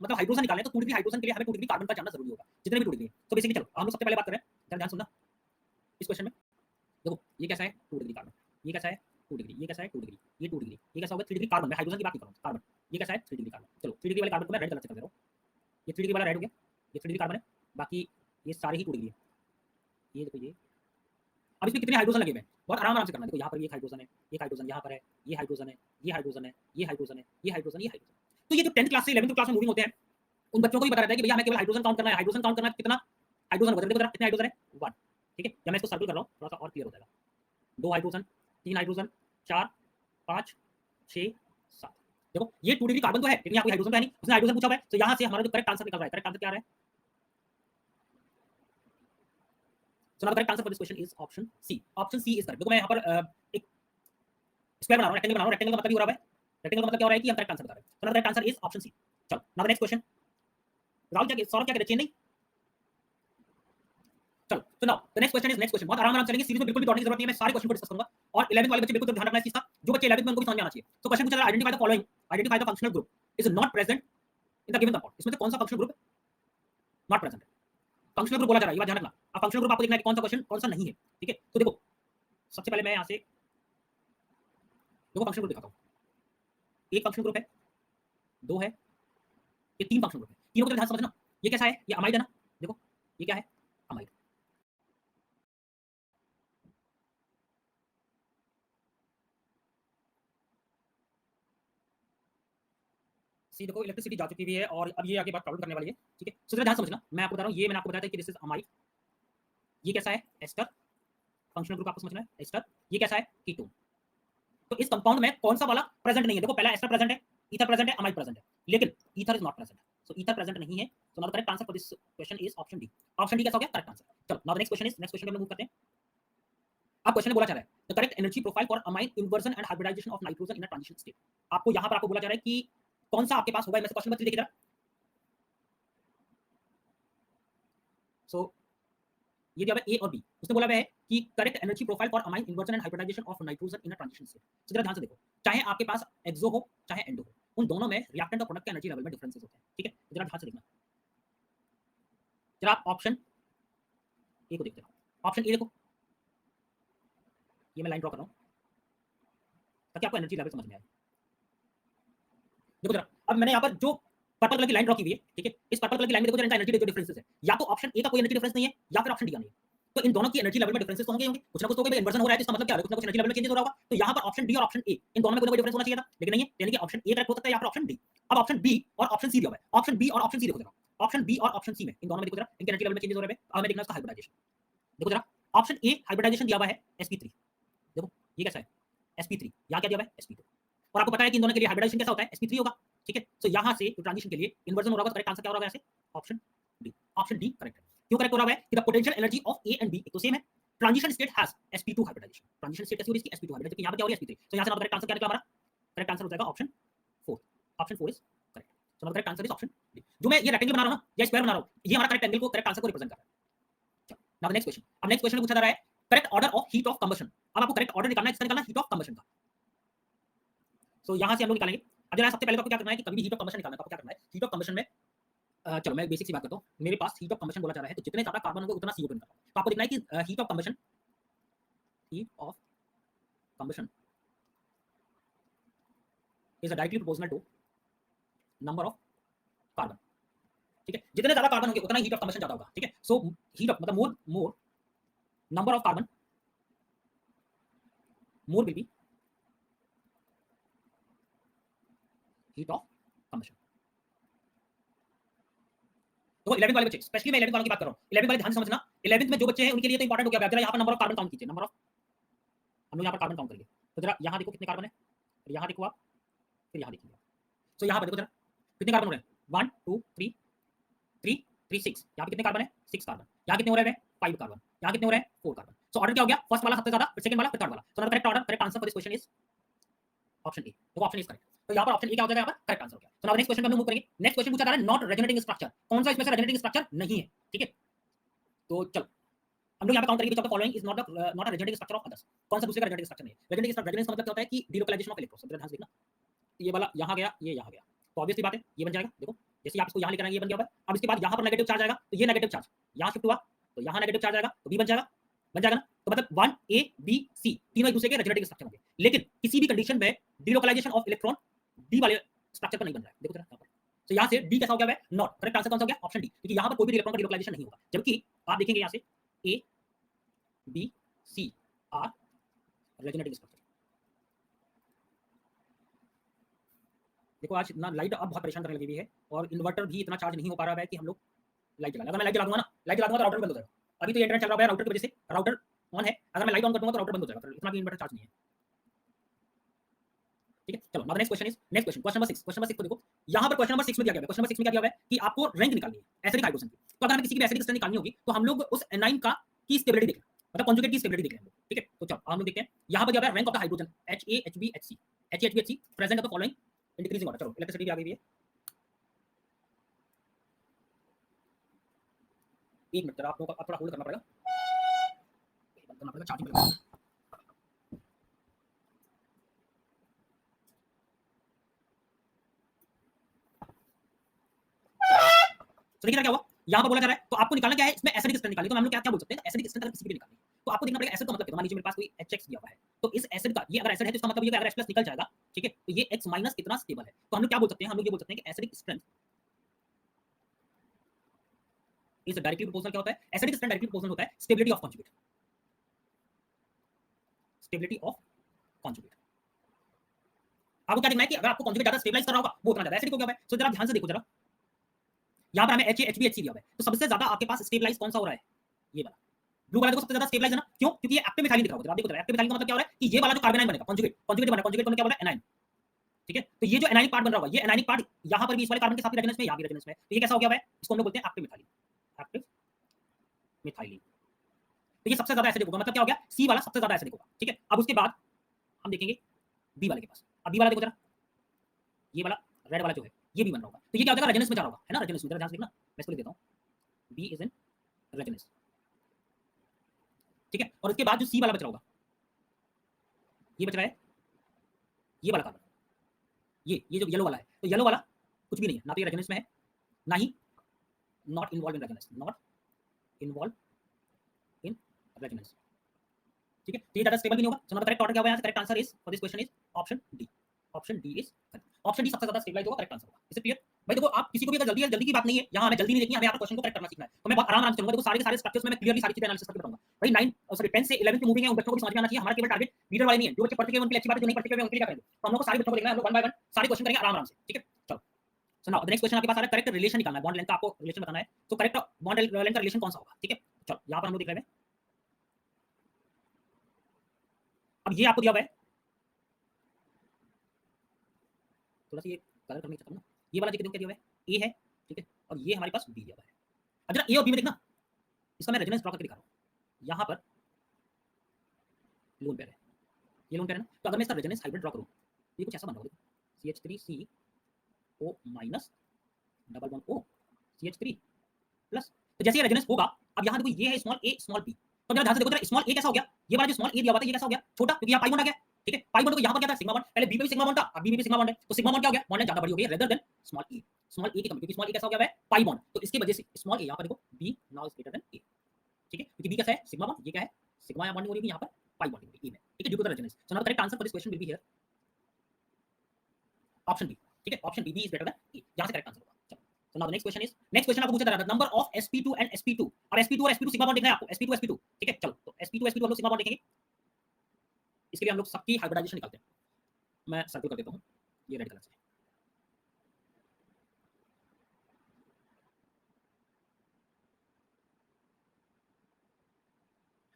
मतलब हाइड्रोजन निकालना है तो 2 डिग्री हाइड्रोजन के लिए हमें 2 डिग्री कार्बन का जानना जरूरी होगा, जितने भी 2 डिग्री है। तो बेसिकली चलो हम लोग सबसे पहले बात कर रहे हैं, ध्यान सुनना इस क्वेश्चन में। देखो ये कैसा है 2 डिग्री कार्बन, ये कैसा है 2 डिग्री, ये कैसा है 2 डिग्री, ये 2 डिग्री, ये कैसा होगा 3 डिग्री कार्बन। मैं हाइड्रोजन की बात नहीं कर रहा हूं, कार्बन। ये कैसा है 3 डिग्री कार्बन। चलो 3 डिग्री वाले कार्बन को मैं रेड कलर से कर दे रहा हूं। ये 3 डिग्री वाला रेड हो गया, ये 3 डिग्री कार्बन है, बाकी ये सारे ही 2 डिग्री है। ये देखो ये। अब इसमें कितने हाइड्रोजन लगे हुए हैं, बहुत आराम से करना है। देखो यहाँ पर एक हाइड्रोजन है, एक हाइड्रोजन यहाँ पर है, ये हाइड्रोजन है, ये हाइड्रोजन है, ये हाइड्रोजन है, ये हाइड्रोजन, ये हाइड्रोजन। तो ये जो 10th क्लास से 11th क्लास में मूविंग होते हैं उन बच्चों को भी पता रहता है कि भैया हमें केवल हाइड्रोजन काउंट करना है, हाइड्रोजन काउंट करना है कितना हाइड्रोजन होगा। देखो कितने हाइड्रोजन है 1, ठीक है। जब मैं इसको सर्कल कर रहा हूँ थोड़ा सा और क्लियर हो जाएगा। 2 हाइड्रोजन, 3 हाइड्रोजन, 4, 5, 6, 7। देखो ये 2 डिग्री कार्बन तो है लेकिन यहाँ कोई हाइड्रोजन है नहीं, उसने हाइड्रोजन पूछा हुआ है। तो यहाँ से हमारा जो करेक्ट आंसर निकल रहा है, करेक्ट आंसर क्या आ रहा है? So now the correct answer for this question is option C. Option C is correct. देखो मैं यहाँ पर एक स्क्वायर बना रहा हूँ, रेक्टेंगल बना रहा हूँ। रेक्टेंगल का मतलब हो रहा है, रेक्टेंगल का मतलब क्या हो रहा है कि हम करेक्ट आंसर बता रहे हैं। So now the correct answer is option C. चलो now the next question. Rahul क्या सौरभ क्या कह रहे हैं? चेन्नई। चलो तो now the next question is next question. बहुत आराम चलेंगे, सीरीज में बिल्कुल भी दौड़ने की जरूरत नहीं है। मैं सारे क्वेश्चन को डिस्कस करूंगा और 11th वाले बच्चे बिल्कुल ध्यान रखना इस चीज का। जो बच्चे 11th में उनको भी समझ में आना चाहिए। तो क्वेश्चन पूछा जा रहा है identify the following, identify the functional group is not present in the given compound. इसमें से कौन सा फंक्शनल ग्रुप नॉट प्रेजेंट है? फंक्शनल ग्रुप बोला जा रहा है, ये बात ध्यान रखना। अब फंक्शनल ग्रुप आपको देखना है कौन सा क्वेश्चन कौन सा नहीं है, ठीक है। तो देखो सबसे पहले मैं यहां से देखो फंक्शनल ग्रुप दिखाता हूं। एक फंक्शनल ग्रुप है, 2 है, ये 3 फंक्शनल ग्रुप है। तीनों को ध्यान से समझना। ये कैसा है? ये अमाइड है ना। देखो ये क्या है? अमाइड। सी देखो इलेक्ट्रिसिटी जा चुकी हुई है और अब ये आगे बात प्रॉब्लम करने वाली है, ठीक है। सो जरा ध्यान समझना। मैं आपको बता रहा हूं, ये मैंने आपको बताया था कि दिस इज अमाइड। ये कैसा है? एस्टर। फंक्शनल ग्रुप आपको समझना है, एस्टर। ये कैसा है? कीटोन। तो इस कंपाउंड में कौन सा वाला प्रेजेंट नहीं है? देखो पहला एस्टर प्रेजेंट है, ईथर प्रेजेंट है, अमाइड प्रेजेंट है, लेकिन ether is not present. So ether present नहीं है। So now the correct answer for this question is option D. Option D कैसा हो गया? Correct answer. चलो now the next question is, next question पे हम मूव करते हैं। अब क्वेश्चन में बोला जा रहा है the correct energy profile for amine inversion and hybridization of nitrogen in a transition state. आपको यहां पर आपको बोला जा रहा है कि कौन सा आपके पास होगा। मैं क्वेश्चन नंबर 3 देखिए जरा। सो ये दिया हुआ है ए और बी। उसने बोला हुआ है कि correct energy profile for amine inversion and hybridization of nitrogen in a transition state. तो जरा ध्यान से देखो, चाहे आपके पास एक्सो हो चाहे एंडो हो, उन दोनों में रिएक्टेंट और प्रोडक्ट के एनर्जी लेवल में डिफरेंसेस होते हैं, ठीक है। जरा ध्यान से देखना। जरा आप ऑप्शन ए को देखते हो। ऑप्शन ए देखो, ये मैं लाइन ड्रॉ कर रहा हूं ताकि आपको एनर्जी लेवल समझ में आए। देखो जरा, अब मैंने यहाँ पर जो पर्पल कलर की लाइन ड्रॉ की हुई है, ठीक है, इस पर्पल कलर की लाइन में देखो जरा इनका एनर्जी जो डिफरेंसेस है, या तो ऑप्शन ए का कोई एनर्जी डिफरेंस नहीं है या फिर ऑप्शन डी का नहीं है। तो इन दोनों की एनर्जी लेवल में डिफरेंसेस तो होंगे कुछ ना कुछ। तो इन्वर्जन हो रहा है तो इसका मतलब क्या है? कुछ ना कुछ एनर्जी लेवल में चेंजेस हो रहा होगा। तो यहाँ पर ऑप्शन डी और ऑप्शन ए इन दोनों में कोई ना कोई डिफरेंस होना चाहिए था, लेकिन नहीं है। यानी कि ऑप्शन ए करेक्ट हो सकता है या फिर ऑप्शन डी। अब ऑप्शन बी और ऑप्शन सी दिया हुआ है। ऑप्शन बी और ऑप्शन सी देखो जरा, ऑप्शन बी और ऑप्शन सी में इन दोनों में देखो जरा इनके एनर्जी लेवल में चेंजेस हो रहे हैं। अब मैं देखना इसका हाइब्रिडाइजेशन। देखो जरा, ऑप्शन ए हाइब्रिडाइजेशन दिया हुआ है sp3। देखो ये कैसा है? sp3। यहाँ क्या दिया हुआ है? sp2। और आपको पता है कि इन दोनों के लिए हाइब्रिडाइजेशन कैसा होता है? sp3 होगा, ठीक है। सो यहाँ से ट्रांजिशन के लिए इन्वर्जन हो रहा होगा। करेक्ट आंसर क्या हो रहा है? यहाँ से option D. Option D correct है। क्यों करेक्ट हो रहा है? कि the potential energy of A and B तो सेम है। Transition state has sp2 hybridization. Transition state कैसी हो रही है? sp2 hybridisation. यहाँ पे क्या हो रही है? sp3। तो यहाँ से करेक्ट आंसर क्या निकला हमारा? करेक्ट आंसर हो जाएगा option 4। Option 4 is correct. So correct answer is option D. जो मैं ये रेक्टेंगल बना रहा हूं ना या स्क्वायर बना रहा हूं, ये हमारा करेक्ट एंगल को, करेक्ट आंसर को रिप्रेजेंट कर रहा है। चलो नाउ नेक्स्ट क्वेश्चन। अब नेक्स्ट क्वेश्चन में पूछा जा रहा है correct order of heat of combustion. अब आपको करेक्ट ऑर्डर निकालना है, किसका निकालना है? हीट ऑफ कंबशन का। सो यहां से हम लोग निकालेंगे। अब जरा सबसे पहले आपको क्या करना है कि कभी भी हीट ऑफ कंबशन निकालना है, आपको क्या करना है? हीट ऑफ कंबशन में चलो मैं बेसिक सी बात करता हूं। मेरे पास हीट ऑफ कंबशन बोला जा रहा है तो जितने ज्यादा कार्बन होंगे उतना CO2 निकलता है। तो आपको देखना है कि heat of combustion is directly proportional to number of carbon, ठीक है। जितने ज्यादा कार्बन होंगे उतना हीट ऑफ कंबशन ज्यादा होगा, ठीक है। सो हीट ऑफ मतलब मोर number of carbon more will be heat of combustion. तो 11th वाले बच्चे, स्पेशली मैं 11th वालों की बात कर रहा हूं। 11th वाले ध्यान से समझना। 11th में जो बच्चे हैं उनके लिए तो इंपॉर्टेंट हो गया। जरा यहाँ पर नंबर ऑफ कार्बन काउंट कीजिए। नंबर ऑफ, हम लोग यहाँ पर कार्बन काउंट करेंगे। तो जरा यहाँ देखो कितने कार्बन है, फिर यहाँ देखो आप, फिर यहाँ देखिए। सो यहाँ पर देखो जरा कितने कार्बन हो रहे हैं? 1 2 3 3 3 6। यहाँ पे कितने कार्बन है? 6 कार्बन। यहाँ कितने हो रहे हैं? 5 कार्बन। यहाँ कितने हो रहे हैं? 4 कार्बन। सो ऑर्डर क्या हो गया? फर्स्ट वाला सबसे ज्यादा, फिर सेकंड वाला, फिर थर्ड वाला। So correct order, correct answer for this question is option A. देखो ऑप्शन इज करेक्ट। तो यहाँ पर ऑप्शन ए क्या हो जाएगा? यहाँ पर करेक्ट आंसर हो गया। तो नाउ नेक्स्ट क्वेश्चन पे हम मूव करेंगे। नेक्स्ट क्वेश्चन पूछा जा रहा है नॉट रेजोनेटिंग स्ट्रक्चर। कौन सा इसमें से रेजोनेटिंग स्ट्रक्चर नहीं है, ठीक है। तो चलो हम लोग यहाँ पे काउंट करेंगे। Following is not a resonating structure of others. कौन सा दूसरे का रेजोनेटिंग स्ट्रक्चर नहीं है? रेजोनेटिंग का मतलब क्या होता है कि डिलोकलाइजेशन ऑफ इलेक्ट्रॉन। ध्यान से देखना, ये वाला यहाँ गया, ये यहाँ गया, तो ऑब्वियसली बात है ये बन जाएगा। देखो जैसे आप इसको यहाँ लेकर आएंगे, ये बन गया होगा। अब इसके बाद यहाँ पर नेगेटिव चार्ज आएगा, तो ये नेगेटिव चार्ज यहाँ शिफ्ट हुआ, तो यहाँ नेगेटिव चार्ज आएगा, तो बी बन जाएगा ना। तो मतलब 1 A B C तीनों एक दूसरे के रेजोनेटिव स्ट्रक्चर होंगे, लेकिन किसी भी कंडीशन में डिलोकलाइजेशन ऑफ इलेक्ट्रॉन डी वाले स्ट्रक्चर पर नहीं बन रहा है। देखो जरा यहाँ पर, तो यहाँ से डी कैसा हो गया है? नॉट। करेक्ट आंसर कौन सा हो गया? ऑप्शन डी, क्योंकि यहाँ पर कोई भी इलेक्ट्रॉन का डिलोकलाइजेशन नहीं होगा। जबकि आप देखेंगे यहाँ से A B C are resonative structure. देखो आज ना लाइट अब बहुत परेशान करने लगी हुई है, और इन्वर्टर भी इतना चार्ज नहीं हो पा रहा है कि हम लोग लाइट जला। अगर मैं लाइट जला दूंगा ना, लाइट जला दूंगा तो राउटर बंद हो जाएगा। अभी तो ये इंटरनेट चल रहा है राउटर की वजह से, राउटर ऑन है, अगर मैं लाइट ऑन कर दूंगा तो राउटर बंद हो जाएगा, फिर इतना भी इन्वर्टर चार्ज नहीं है। ठीक है, चलो now the next question is, next question, question number 6। Question number 6 को देखो, यहाँ पर क्वेश्चन नंबर 6 में दिया गया है, क्वेश्चन नंबर 6 में क्या दिया हुआ है कि आपको रैंक निकालनी है एसिडिक हाइड्रोजन की। तो अगर हमें किसी की एसिडिक स्ट्रेंथ निकालनी होगी तो हम लोग उस एनाइन का की स्टेबिलिटी देखें, मतलब कॉन्जुगेट की स्टेबिलिटी देखें हम लोग। ठीक है, तो चलो हम लोग देखते हैं। यहाँ पर दिया हुआ है rank of the hydrogen HAHBHC, HAHBHC present at the following in decreasing order. चलो इलेक्ट्रिसिटी भी आ गई है, एक मिनट आपको थोड़ा होल्ड करना पड़ेगा, बंद करना पड़ेगा, चार्जिंग पे। तो देखिए क्या हुआ, यहाँ पर बोला जा रहा है तो आपको निकालना क्या है, इसमें एसिडिक स्ट्रेंथ निकालनी। तो हम लोग क्या बोल सकते हैं, एसिडिक स्ट्रेंथ अगर किसी की निकालनी है तो आपको देखना पड़ेगा एसिड का मतलब क्या है। मान लीजिए मेरे पास कोई HX दिया हुआ है, तो इस एसिड का, ये अगर एसिड है तो इसका मतलब ये अगर H+ निकल जाएगा, ठीक है, तो ये X- इतना स्टेबल है। तो हम लोग क्या बोल सकते हैं, हम लोग ये बोल सकते हैं कि acidic strength is directly proportional. क्या होता है एसिडिक स्ट्रेंथ? डायरेक्टली प्रोपोर्शनल होता है stability of conjugate, stability of conjugate. आपको क्या देखना है कि अगर आपको कॉन्जुगेट ज्यादा स्टेबलाइज कर रहा होगा वो उतना ज्यादा एसिडिक हो गया है। तो जरा ध्यान से देखो जरा, यहाँ पर हमें HAHBHC दिया हुआ है, तो सबसे ज्यादा आपके पास स्टेबलाइज कौन सा हो रहा है? ये वाला ब्लू वाला देखो, सबसे ज्यादा स्टेबलाइज है ना। क्यों? क्योंकि ये एक्टिव मिथाइलिन दिख रहा होगा। आप देखो एक्टिव मिथाइलिन का मतलब क्या हो रहा है कि ये वाला जो कार्बन बनेगा कॉन्जुगेट, कॉन्जुगेट बना, कॉन्जुगेट को क्या बोला है? एनाइन। ठीक है, तो ये जो एनाइनिक पार्ट बन रहा होगा, ये एनाइनिक पार्ट यहाँ पर भी इस वाले कार्बन के साथ रेजोनेंस में, यहाँ भी रेजोनेंस में, तो ये कैसा हो गया है? इसको हम लोग बोलते हैं एक्टिव मिथाइलिन, एक्टिव मिथाइलिन। तो ये सबसे ज्यादा एसिडिक होगा, मतलब क्या हो गया? सी वाला सबसे ज्यादा एसिडिक होगा। ठीक है, अब उसके बाद हम देखेंगे बी वाले के पास। अब बी वाला देखो जरा, ये वाला रेड वाला जो है ये भी बन रहा होगा, तो ये क्या हो जाएगा? रेजोनेंस में जा रहा होगा, है ना, रेजोनेंस में। ध्यान से देखना, मैं इसको लिख देता हूँ, बी इज इन रेजोनेंस। ठीक है, और इसके बाद जो सी वाला बच रहा होगा, ये बच रहा है ये वाला कार्बन, ये जो येलो वाला है, तो येलो वाला कुछ भी नहीं है, ना तो ये रेजोनेंस में है, ना ही not involve in resonance, not involve in resonance. ठीक है, तो ये ज्यादा स्टेबल भी नहीं होगा। So now the correct order क्या होगा? यहाँ से correct answer is for this question is option D. Option D is correct, option D सबसे ज्यादा स्टेबलाइज होगा, करेक्ट आंसर होगा। Is it clear? भाई देखो, आप किसी को भी अगर जल्दी है, जल्दी की बात नहीं है, यहाँ हमें जल्दी नहीं देखनी, हमें यहाँ पर क्वेश्चन को करेक्ट करना सीखना है। तो मैं बहुत आराम से चलूंगा, देखो सारे के सारे स्ट्रक्चर्स में मैं क्लियरली सारी चीजें एनालिसिस करके बताऊंगा। भाई 10 से 11 की मूविंग है, उन बच्चों को भी समझ में आना चाहिए। हमारा केवल टारगेट लीडर वाले नहीं है, जो बच्चे पढ़ चुके हैं उनके लिए अच्छी बात है, जो नहीं पढ़ चुके हैं उनके लिए क्या करेंगे। तो हम लोग को सारे बच्चों को देखना है, हम लोग वन बाय वन सारे क्वेश्चन करेंगे आराम से। ठीक है, चलो। So now the next question आपके पास आ रहा है, करेक्ट रिलेशन निकालना है, बॉन्ड लेंथ का आपको रिलेशन बताना है। तो करेक्ट बॉन्ड लेंथ का रिलेशन कौन सा होगा? ठीक है, चलो यहाँ पर हम लोग देख रहे हैं। अब ये आपको दिया हुआ है, थोड़ा सा ये कलर करने चाहता हूँ ना, ये वाला देखो क्या दिया हुआ है, ए है, ठीक है, और ये हमारे पास बी दिया हुआ है। अब जरा ए और बी में देखना, इसका मैं रेजोनेंस ड्रॉ करके दिखा रहा हूँ। यहाँ पर लोन पेयर है, ये लोन पेयर है ना, तो अगर मैं इसका रेजोनेंस हाइब्रिड ड्रॉ करूँ, ये कुछ ऐसा बन रहा होगा, CH3CO double bond O CH3 plus. तो जैसे ये रेजोनेंस होगा, अब यहाँ देखो ये है स्मॉल a स्मॉल b, तो जरा ध्यान से देखो जरा, स्मॉल a कैसा हो गया? ये वाला जो स्मॉल a दिया हुआ था ये कैसा हो गया? छोटा, क्योंकि यहाँ पाई बॉन्ड आ गया। ठीक है, पाई बॉन्ड को यहाँ पर क्या था? Sigma bond. पहले बी पे भी सिग्मा बॉन्ड था, अब बी पे भी सिग्मा बॉन्ड है, तो सिग्मा बॉन्ड क्या हो गया? बॉन्ड ज्यादा बड़ी हो गई rather than small a। Small a की कमी, क्योंकि स्मॉल a कैसा हो गया है? पाई बॉन्ड, तो इसकी वजह से स्मॉल a यहाँ पर देखो b now is greater then a। ठीक है, क्योंकि b कैसा है? सिग्मा बॉन्ड, ये क्या है? सिग्मा या बॉन्डिंग हो रही है यहाँ पर पाई बॉन्डिंग ए में। ठीक है, due to the resonance. So now the correct answer for this question will be here option B. ठीक है, option B is greater than A, यहाँ से करेक्ट आंसर होगा। चलो, so now the next question is, next question आपको पूछा जा रहा है number of sp2 and sp2। अब sp2 और sp2 सिग्मा बॉन्ड देखना है आपको, sp2 sp2। ठीक है, चलो, तो sp2 sp2 हम लोग सिग्मा बॉन्ड देखेंगे। इसके लिए हम लोग सबकी हाइब्रिडाइजेशन निकालते हैं। मैं सर्कल कर देता हूँ ये रेड कलर से,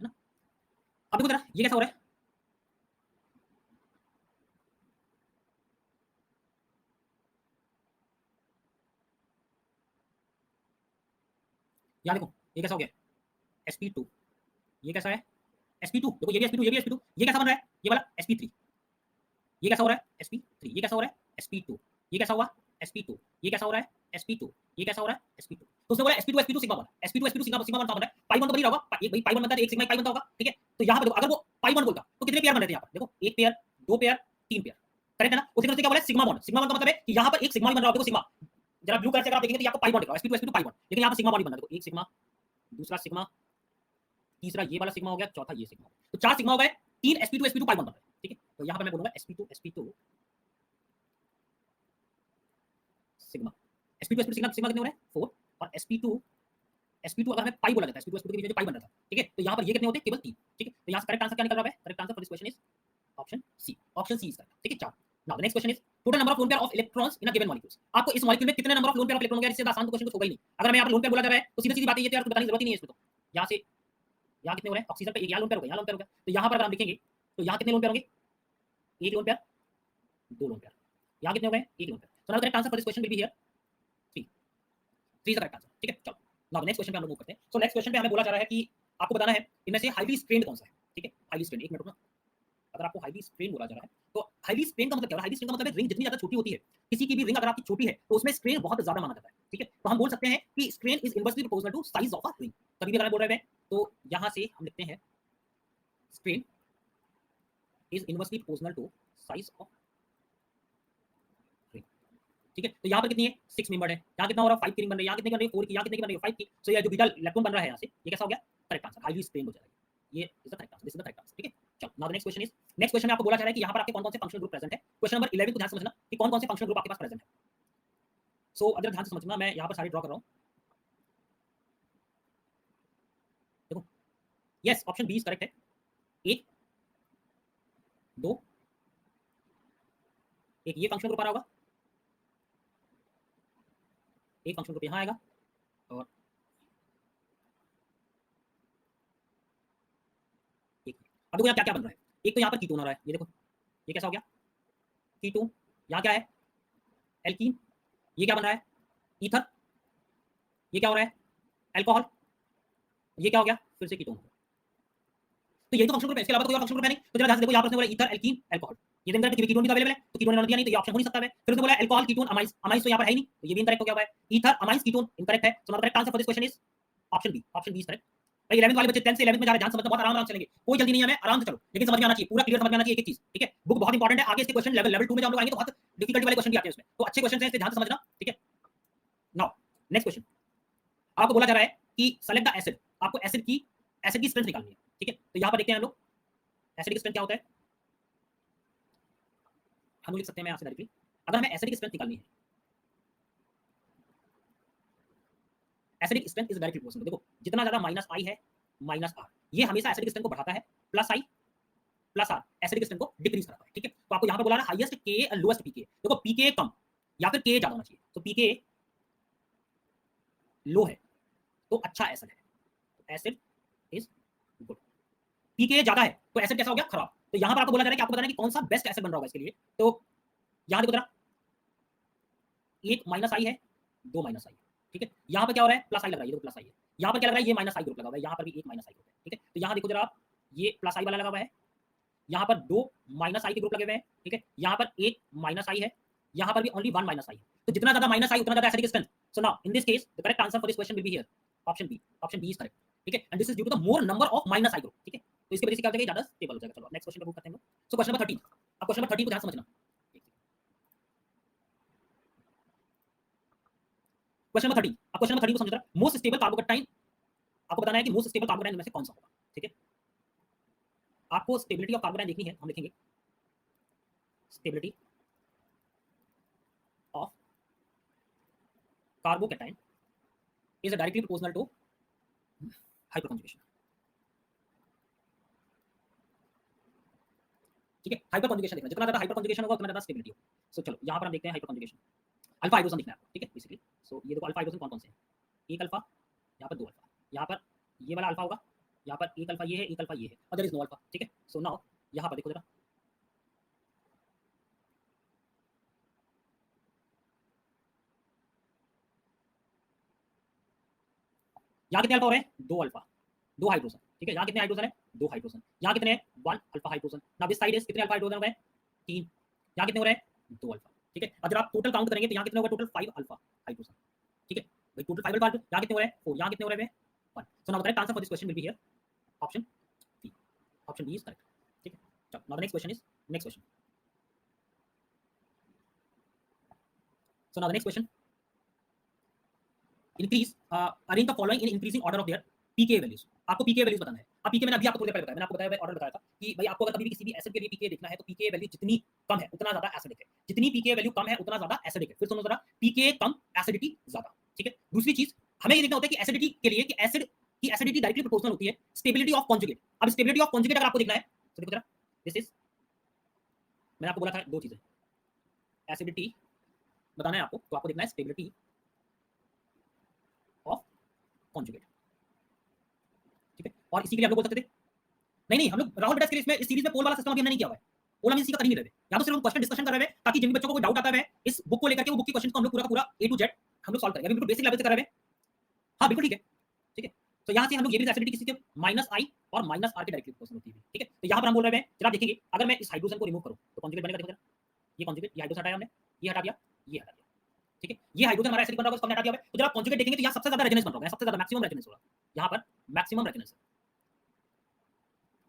है ना। अब देखो जरा ये कैसा हो रहा है, यहाँ देखो ये कैसा हो गया sp2, ये कैसा है sp2, देखो ये भी sp2, ये भी sp2, ये कैसा बन रहा है? ये वाला sp3, ये कैसा हो रहा है sp3, ये कैसा हो रहा है sp2, ये कैसा हुआ sp2, ये कैसा हो रहा है sp2, ये कैसा हो रहा है sp2। तो उसने बोला sp2 sp2 sigma bond, sp2 sp2 sigma bond का बन रहा है, पाई बॉन्ड तो बनी रहा होगा, एक भाई पाई बॉन्ड बनता है, एक सिग्मा पाई बनता होगा। ठीक है, तो यहाँ पर देखो अगर वो पाई बॉन्ड बोलता तो कितने पेयर बनते थे? यहाँ पर देखो एक पेयर, दो पेयर, तीन पेयर, करेक्ट है ना। उसी तरह से क्या बोला? सिग्मा बॉन्ड, सिग्मा बॉन्ड का मतलब है कि यहाँ पर एक सिग्मा बन रहा होगा, देखो सिग्मा जरा ब्लू कलर से अगर आप देखेंगे तो आपको पाई बॉन्ड दिख रहा है, sp2 sp2 पाई बॉन्ड, लेकिन यहाँ पर सिग्मा बॉन्ड बन रहा है। देखो एक सिग्मा, दूसरा सिग्मा, तीसरा ये वाला सिग्मा हो गया, चौथा ये सिग्मा। तो 4 सिग्मा हो गए, 3 sp2 sp2 पाई बॉन्ड बन रहा है, ठीक है। तो यहाँ पर मैं बोलूंगा sp2 sp2 sigma, sp2 sp2 sigma sigma कितने हो रहे हैं 4, और sp2 अगर हमें पाई बोला जाता है, sp2 sp2 के बीच में जो पाई बन रहा था, ठीक है। तो यहाँ पर ये कितने होते हैं, केवल 3, ठीक है। तो यहाँ से करेक्ट आंसर क्या निकल रहा है? Correct answer for this question is option C, option C is correct, ठीक है। 4। Now the next question is total number of lone pair of electrons in a given molecules. आपको इस मॉलिक्यूल में कितने number of lone pair of electron हो गया, इससे आसान तो क्वेश्चन कुछ होगा ही नहीं। अगर हमें यहाँ पर लोन पेयर बोला जा रहा है तो सीधी सीधी बात है, ये तो यार बताने की जरूरत ही नहीं है इसमें। तो यहाँ से यहाँ कितने हो रहे हैं, ऑक्सीजन पे एक यहाँ लोन पेयर हो गया, यहाँ लोन पेयर हो गया। तो यहाँ पर अगर हम लिखेंगे तो यहाँ कितने लोन पेयर होंगे, एक लोन पेयर, दो लोन पेयर, यहाँ कितने हो गए, एक lone pair. So now the correct answer for this question will be here 3, 3 is the correct answer, ठीक है। चलो नाउ नेक्स्ट क्वेश्चन पे हम लोग मूव करते हैं। सो नेक्स्ट क्वेश्चन पे हमें बोला जा रहा है कि आपको बताना है इनमें से हाईली स्ट्रेन्ड कौन सा है, ठीक है। हाईली स्ट्रेन्ड, एक मिनट रुकना। अगर आपको हाईली स्ट्रेन बोला जा रहा है तो हाईली स्ट्रेन का मतलब क्या है? हाईली स्ट्रेन का मतलब है रिंग जितनी ज्यादा छोटी होती है, किसी की भी रिंग अगर आपकी छोटी है तो उसमें स्ट्रेन बहुत ज्यादा माना जाता है, ठीक है। तो हम बोल सकते हैं कि strain is inversely proportional to size of a ring. कभी भी अगर बोल रहे हैं तो यहां से हम लिखते हैं strain is inversely proportional to size of ring, ठीक है। तो यहाँ पर कितनी है, 6 मेंबर है। यहाँ कितना हो रहा है, 5 की रिंग बन रही है। यहाँ कितनी बन रही है, 4 की। यहाँ कितनी बन रही है, 5 की। सो ये जो बीटा इलेक्ट्रॉन बन रहा है यहाँ से, ये कैसा हो गया, करेक्ट आंसर, हाईली स्ट्रेन हो जाएगा। ये is the correct answer, this is the correct answer, ठीक है। चलो now the next question is, next question में आपको बोला जा रहा है कि यहाँ पर आपके कौन कौन से फंक्शनल ग्रुप प्रेजेंट है। क्वेश्चन नंबर 11 को ध्यान से समझना कि कौन कौन से फंक्शनल ग्रुप आपके पास प्रेजेंट है। सो अगर ध्यान से समझना, मैं यहाँ पर सारे ड्रॉ कर रहा हूँ। देखो yes, option B is correct है। 1 2, एक ये फंक्शनल ग्रुप आ रहा होगा, एक फंक्शनल ग्रुप यहाँ आएगा, और एक। अब देखो यहाँ क्या क्या बन रहा है। एक तो यहाँ पर कीटोन आ रहा है, ये देखो ये कैसा हो गया, कीटोन। यहाँ क्या है, एल्कीन। ये क्या बन रहा है, ईथर। ये क्या हो रहा है, अल्कोहल। ये क्या हो गया, फिर से कीटोन। तो ये तो फंक्शनल ग्रुप है, इसके अलावा कोई और फंक्शनल ग्रुप है नहीं। तो जरा ध्यान से देखो, यहाँ पर उसने बोला ईथर, एल्कीन, अल्कोहल। ये दिन करके कीटोन भी अवेलेबल है, तो कीटोन ने दिया नहीं, तो ये ऑप्शन हो नहीं सकता है। फिर उसने बोला अल्कोहल, कीटोन, अमाइंस। अमाइंस तो यहाँ पर है ही नहीं, तो ये भी इनकरेक्ट हो गया हुआ है। ईथर, अमाइंस, कीटोन इनकरेक्ट है। So now the correct answer for this question is option B, option B is correct. भाई 11th वाले बच्चे 10th से 11th में जा रहे हैं, ध्यान से समझना, बहुत आराम आराम चलेंगे, कोई जल्दी नहीं है, हमें आराम से चलो, लेकिन समझ में आना चाहिए, पूरा क्लियर समझ में आना चाहिए एक एक चीज, ठीक है। बुक बहुत इंपॉर्टेंट है, आगे इसके क्वेश्चन लेवल 2 में जब हम लोग आएंगे तो बहुत डिफिकल्टी वाले क्वेश्चन भी आते हैं उसमें, तो अच्छे क्वेश्चन हैं, इसे ध्यान से समझना, ठीक है। नाउ नेक्स्ट क्वेश्चन, आपको बोला जा रहा है कि सेलेक्ट द एसिड, आपको एसिड की स्ट्रेंथ निकालनी है, ठीक है। तो यहाँ पर देखते हैं हम लोग एसिड की स्ट्रेंथ क्या होता है। हम लिख सकते हैं, मैं यहाँ से डायरेक्टली, अगर हमें एसिड की स्ट्रेंथ निकालनी है, acidic strength is directly proportional. देखो जितना ज्यादा माइनस आई है, माइनस आर, ये हमेशा एसिडिक स्ट्रेंथ को बढ़ाता है, plus I plus R acidic strength को डिक्रीज करता है, ठीक है। तो आपको यहाँ पर बोला है हाईएस्ट के और लोएस्ट पीके। देखो पीके कम या फिर के ज्यादा होना चाहिए, तो पीके लो है तो अच्छा एसिड है, तो एसिड इज गुड। पीके ज्यादा है तो एसिड कैसा हो गया, खराब। तो यहाँ पर आपको बोला जा रहा है कि आपको बताना है कि कौन सा बेस्ट एसिड बन रहा होगा इसके लिए। तो यहाँ देखो जरा, एक माइनस आई है, दो माइनस आई, ठीक है। यहाँ पर क्या हो रहा है, प्लस आई लग रहा है, ये प्लस आई है। यहाँ पर क्या लग रहा है, ये माइनस आई ग्रुप लगा हुआ है, यहाँ पर भी एक माइनस आई ग्रुप है, ठीक है। तो यहाँ देखो जरा आप, ये प्लस आई वाला लगा हुआ है, यहाँ पर दो माइनस आई के ग्रुप लगे हुए हैं, ठीक है। यहाँ पर एक माइनस आई है, यहाँ पर भी ओनली वन माइनस आई है। तो जितना ज्यादा माइनस आई उतना ज्यादा acidic strength. So now in this case the correct answer for this question will be here option B, option B is correct, ठीक है। And this is due to the more number of minus I group, ठीक है। तो इसकी वजह से क्या हो जाएगा, ज्यादा स्टेबल हो जाएगा। चलो नेक्स्ट क्वेश्चन पे मूव करते हैं हम लोग। सो क्वेश्चन नंबर 13, अब क्वेश्चन नंबर 13 को ध्यान समझना। क्वेश्चन नंबर 13, अब क्वेश्चन नंबर 13 को समझना। मोस्ट स्टेबल कार्बोकैटायन, आपको बताना है कि मोस्ट स्टेबल कार्बोकैटायन में से कौन सा होगा, ठीक है। आपको स्टेबिलिटी ऑफ कार्बोकैटायन देखनी है, हम लिखेंगे stability of carbocation is directly proportional to hyperconjugation, ठीक है। हाइपरकॉन्जुगेशन देखना, जितना ज्यादा हाइपरकॉन्जुगेशन होगा उतना ज्यादा स्टेबिलिटी होगा। सो चलो यहाँ पर हम देखते हैं हाइपरकॉन्जुगेशन। अल्फा हाइड्रोजन दिखना है आपको, ठीक है बेसिकली। सो ये देखो अल्फा हाइड्रोजन कौन कौन से हैं, एक अल्फा, यहाँ पर दो अल्फा, यहाँ पर ये वाला अल्फा होगा, यहाँ पर एक अल्फा ये है, एक अल्फा ये है, और देयर इज नो अल्फा, ठीक है। सो नाउ यहाँ पर देखो जरा, यहाँ कितने अल्फा हो रहे हैं, दो अल्फा, दो हाइड्रोजन, ठीक है। यहाँ कितने हाइड्रोजन है, दो हाइड्रोजन। यहाँ कितने हैं, one alpha hydrogen. Now this side is कितने अल्फा हाइड्रोजन हो गए, तीन। यहाँ कितने हो रहे हैं, दो अल्फा, ठीक है। अगर आप टोटल काउंट करेंगे तो यहाँ कितने होगा, टोटल 5 अल्फा हाइड्रोजन, ठीक है भाई, टोटल 5 अल्फा। यहाँ कितने हो रहे हैं, 4। यहाँ कितने हो रहे हैं, 1। So now the correct answer for this question will be here option B, option B is correct, ठीक है। चलो now the next question is, next question. So now the next question, increase arrange the following in increasing order of their pK values. आपको pK values बताना है। अब पीके मैंने अभी आपको थोड़ी देर पहले बताया, मैंने आपको बताया ऑर्डर बताया था कि भाई आपको अगर कभी भी किसी भी एसिड के लिए पीके देखना है तो पीके वैल्यू जितनी कम है उतना ज्यादा एसिडिक है, जितनी पीके वैल्यू कम है उतना ज्यादा एसिडिक है। फिर सुनो जरा, पीके कम एसिडिटी ज्यादा, ठीक है। दूसरी चीज हमें ये देखना होता है कि एसिडिटी के लिए कि एसिड की एसिडिटी डायरेक्टली प्रोपोर्शनल होती है स्टेबिलिटी ऑफ कॉन्जुगेट। अब स्टेबिलिटी ऑफ कॉन्जुगेट अगर आपको देखना है तो देखो जरा, दिस इज, मैंने आपको बोला था दो चीजें, एसिडिटी बताना है आपको तो आपको देखना है स्टेबिलिटी ऑफ कॉन्जुगेट, ठीक है। और इसी के लिए आप लोग बोल सकते थे नहीं हम लोग राहुल बेटा के लिए इस सीरीज में पोल वाला सिस्टम अभी हमने नहीं किया हुआ है, पोल हम इसी का कर ही नहीं रहे, या तो सिर्फ हम क्वेश्चन डिस्कशन कर रहे हैं ताकि जिन भी बच्चों को कोई डाउट आता है इस बुक को लेकर के वो बुक के क्वेश्चन को हम लोग पूरा पूरा ए टू जेड हम लोग सॉल्व करेंगे। अभी बिल्कुल बेसिक लेवल से कर रहे हैं, हाँ बिल्कुल ठीक है, ठीक है। तो यहाँ से हम लोग ये भी एसिडिटी किसी के माइनस आई और माइनस आर के डायरेक्टली प्रोपोर्शनल होती है, ठीक है। तो यहाँ पर हम बोल रहे हैं जरा देखेंगे अगर मैं इस हाइड्रोजन को रिमूव करूँ तो कॉन्जुगेट बनेगा, देखो जरा ये कॉन्जुगेट, ये हाइड्रोजन हटाया हमने, ये हटा दिया, ये हटा दिया, ठीक है। ये हाइड्रोजन हमारा एसिडिक बन रहा होगा, उसको हमने हटा दिया है। तो जब आप कॉन्जुगेट देखेंगे तो यहाँ सबसे ज्यादा रेजोनेंस बन रहा है, सबसे ज्यादा मैक्सिमम रेजोनेंस होगा, यहाँ पर मैक्सिमम रेजोनेंस है,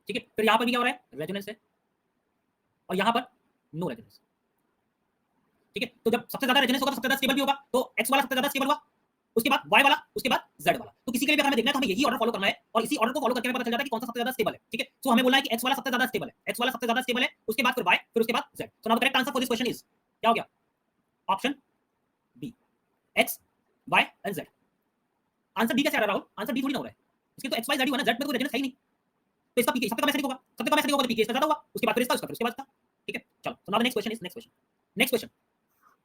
ठीक है। फिर यहाँ पर भी क्या हो रहा है, रेजोनेंस है, और यहाँ पर नो रेजोनेंस, ठीक है। तो जब सबसे ज्यादा रेजोनेंस होगा तो सबसे ज्यादा स्टेबल भी होगा, तो x वाला सबसे ज्यादा स्टेबल हुआ, उसके बाद y वाला, उसके बाद z वाला। तो किसी के लिए भी हमें देखना है तो हमें यही ऑर्डर फॉलो करना है और इसी ऑर्डर को फॉलो करके हमें पता चल जाता है कि कौन सा सबसे ज्यादा स्टेबल है, ठीक है। सो हमें बोलना है कि x वाला सबसे ज्यादा स्टेबल है, x वाला सबसे ज्यादा स्टेबल है, उसके बाद फिर y, फिर उसके बाद z। So now the correct answer for this question is क्या हो गया, option B, x y and z। Answer D कैसे आ रहा है राहुल, आंसर डी थोड़ी ना हो रहा है, इसके तो x y z ही होना, z में तो रेजोनेंस है ही नहीं, तो इसका पीके सबसे कम एसिडिक होगा, सबसे कम एसिडिक होगा तो पीके इसका ज्यादा होगा, उसके बाद फिर इसका, उसके बाद इसका, ठीक है। चलो so now the next question is, next question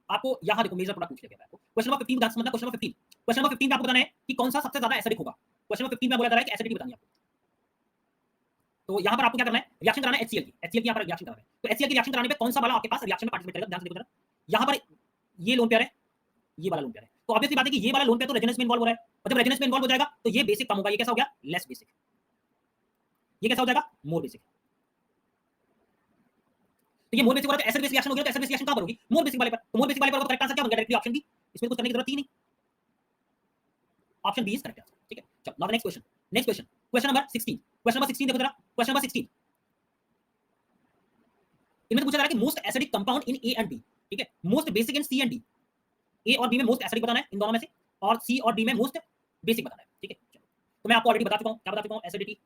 आपको यहाँ देखो मेजर प्रोडक्ट पूछ लिया गया है। क्वेश्चन नंबर 15 समझना, क्वेश्चन नंबर 15, क्वेश्चन नंबर 15 में आपको बताना है कि कौन सा सबसे ज्यादा एसिडिक होगा। क्वेश्चन नंबर 15 में बोला जा रहा है कि एसिडिटी बतानी है आपको, तो यहाँ पर आपको क्या करना है, रिएक्शन कराना है HCl की, HCl की यहाँ पर रिएक्शन कराना है। तो HCl की रिएक्शन कराने पे कौन सा वाला आपके पास रिएक्शन में पार्टिसिपेट करेगा, ध्यान से देखो जरा। यहाँ पर ये लोन पेयर है, ये वाला लोन पेयर है, तो ऑब्वियसली बात है कि ये वाला लोन पेयर तो रेजोनेंस में इन्वॉल्व हो रहा है, और जब रेजोनेंस में इन्वॉल्व हो जाएगा तो ये बेसिक कम होगा, ये कैसा हो गया, लेस बेसिक, ये कैसा हो जाएगा, मोर बेसिक। तो ये मोर बेसिक वाला तो एसिड बेस रिएक्शन हो गया, तो एसिड बेस रिएक्शन कहां पर होगी, मोर बेसिक वाले पर। तो मोर बेसिक वाले पर करेक्ट आंसर क्या बन गया, डायरेक्टली ऑप्शन बी, इसमें कुछ करने की जरूरत ही नहीं, option B is correct answer, ठीक है। चलो now the next question, question number 16, question number 16 देखो जरा, क्वेश्चन नंबर 16 इनमें पूछा जा रहा है कि most acidic compound in A and B, ठीक है, most basic in C and D. A और बी में मोस्ट एसिडिक बताना है इन दोनों में से, और सी और डी में मोस्ट बेसिक बताना है, ठीक है। चलो तो मैं आपको ऑलरेडी बता चुका हूं, क्या बता चुका हूं, एसिडिटी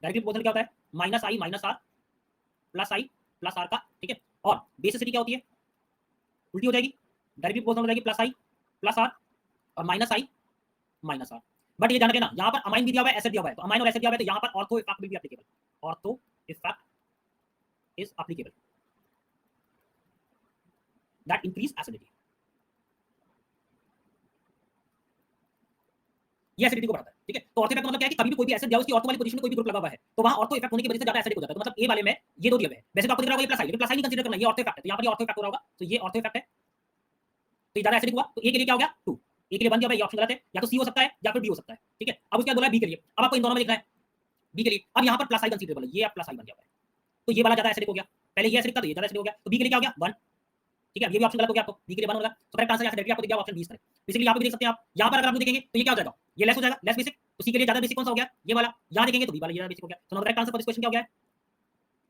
डायरेक्टली प्रोपोर्शनल क्या होता है, minus I minus R plus R का, ठीक है। और बेसिसिटी क्या होती है, उल्टी हो जाएगी, डायरेक्टली प्रोपोर्शनल हो जाएगी प्लस आई प्लस आर और minus I minus R. But ये ध्यान रखना यहाँ पर अमाइन भी दिया हुआ है, एसिड दिया हुआ है, तो अमाइन और एसिड दिया हुआ है तो यहाँ पर ortho effect will be applicable, ortho effect is applicable that increase acidity, ये एसिडिटी को बढ़ाता है, ठीक है। तो ऑर्थो इफेक्ट मतलब क्या है कि कभी भी कोई भी एसिड दिया उसकी ऑर्थो वाली पोजीशन में कोई भी ग्रुप लगा हुआ है तो वहां ऑर्थो इफेक्ट होने की वजह से ज्यादा एसिडिक हो जाता है। तो मतलब ए वाले में ये दो दिए हुए हैं, वैसे तो आपको दिख रहा होगा ये प्लस आई, लेकिन प्लस आई नहीं कंसीडर करना, ये ऑर्थो इफेक्ट है, तो यहाँ पर ऑर्थो इफेक्ट हो रहा होगा, तो ये ऑर्थो इफेक्ट है, तो ये ज्यादा एसिडिक हुआ, तो ए के लिए क्या हो गया 2, ए के लिए बन गया भाई, ये ऑप्शन गलत है, या तो सी हो सकता है या फिर डी हो सकता है, ठीक है। अब उसके बाद बोला बी के लिए, अब आपको इन दोनों में देखना है बी के लिए, अब यहाँ पर प्लस आई कंसीडरेबल है, ये प्लस आई बन गया है, तो ये वाला ज्यादा एसिडिक हो गया, पहले ये एसिडिक था तो ये ज्यादा एसिडिक हो गया, तो बी के लिए क्या हो गया 1, ठीक है। ये भी ऑप्शन गलत हो गया, आपको बी के लिए 1 होगा, तो करेक्ट आंसर यहाँ से डायरेक्टली आपको दिख गया ऑप्शन 20 करेक्ट। बेसिकली यहाँ पे भी देख सकते हैं आप, यहाँ पर अगर आप देखेंगे तो ये क्या हो जाएगा, ये लेस हो जाएगा, लेस बेसिक, तो सी के लिए ज्यादा बेसिक कौन सा हो गया, ये वाला, यहाँ देखेंगे तो बी वाला ये ज्यादा बेसिक हो गया, तो correct answer for this question क्या हो गया,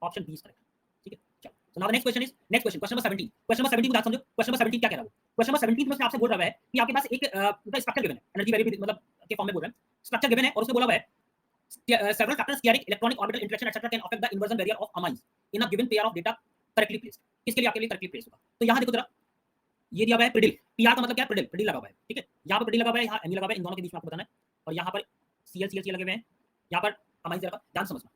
ऑप्शन 20 करेक्ट, ठीक है। चलो so now the next question is, next question, question number 17, question number 17 को समझो, क्वेश्चन नंबर 17 क्या कह रहा है, क्वेश्चन नंबर 17 में आपसे बोल रहा है कि आपके पास एक स्ट्रक्चर गिवन है, एनर्जी वैल्यू मतलब के फॉर्म में बोल रहा है, स्ट्रक्चर गिवन है और उसमें बोला हुआ है several factors carrying electronic orbital interaction etc can affect the inversion barrier of amines in a given pair of data correctly placed। किसके लिए, आपके लिए करेक्टली प्लेस होगा। तो यहाँ देखो जरा, ये दिया हुआ है प्रिडिल, पीआर का मतलब क्या है, प्रिडिल, प्रिडिल लगा हुआ है, ठीक है। यहाँ पर प्रिडिल लगा हुआ है, यहाँ एमई लगा हुआ है, इन दोनों के बीच में आपको बताना है, और यहाँ पर सीएल लगे हुए हैं, यहाँ पर अमाइंस लगा, ध्यान समझना।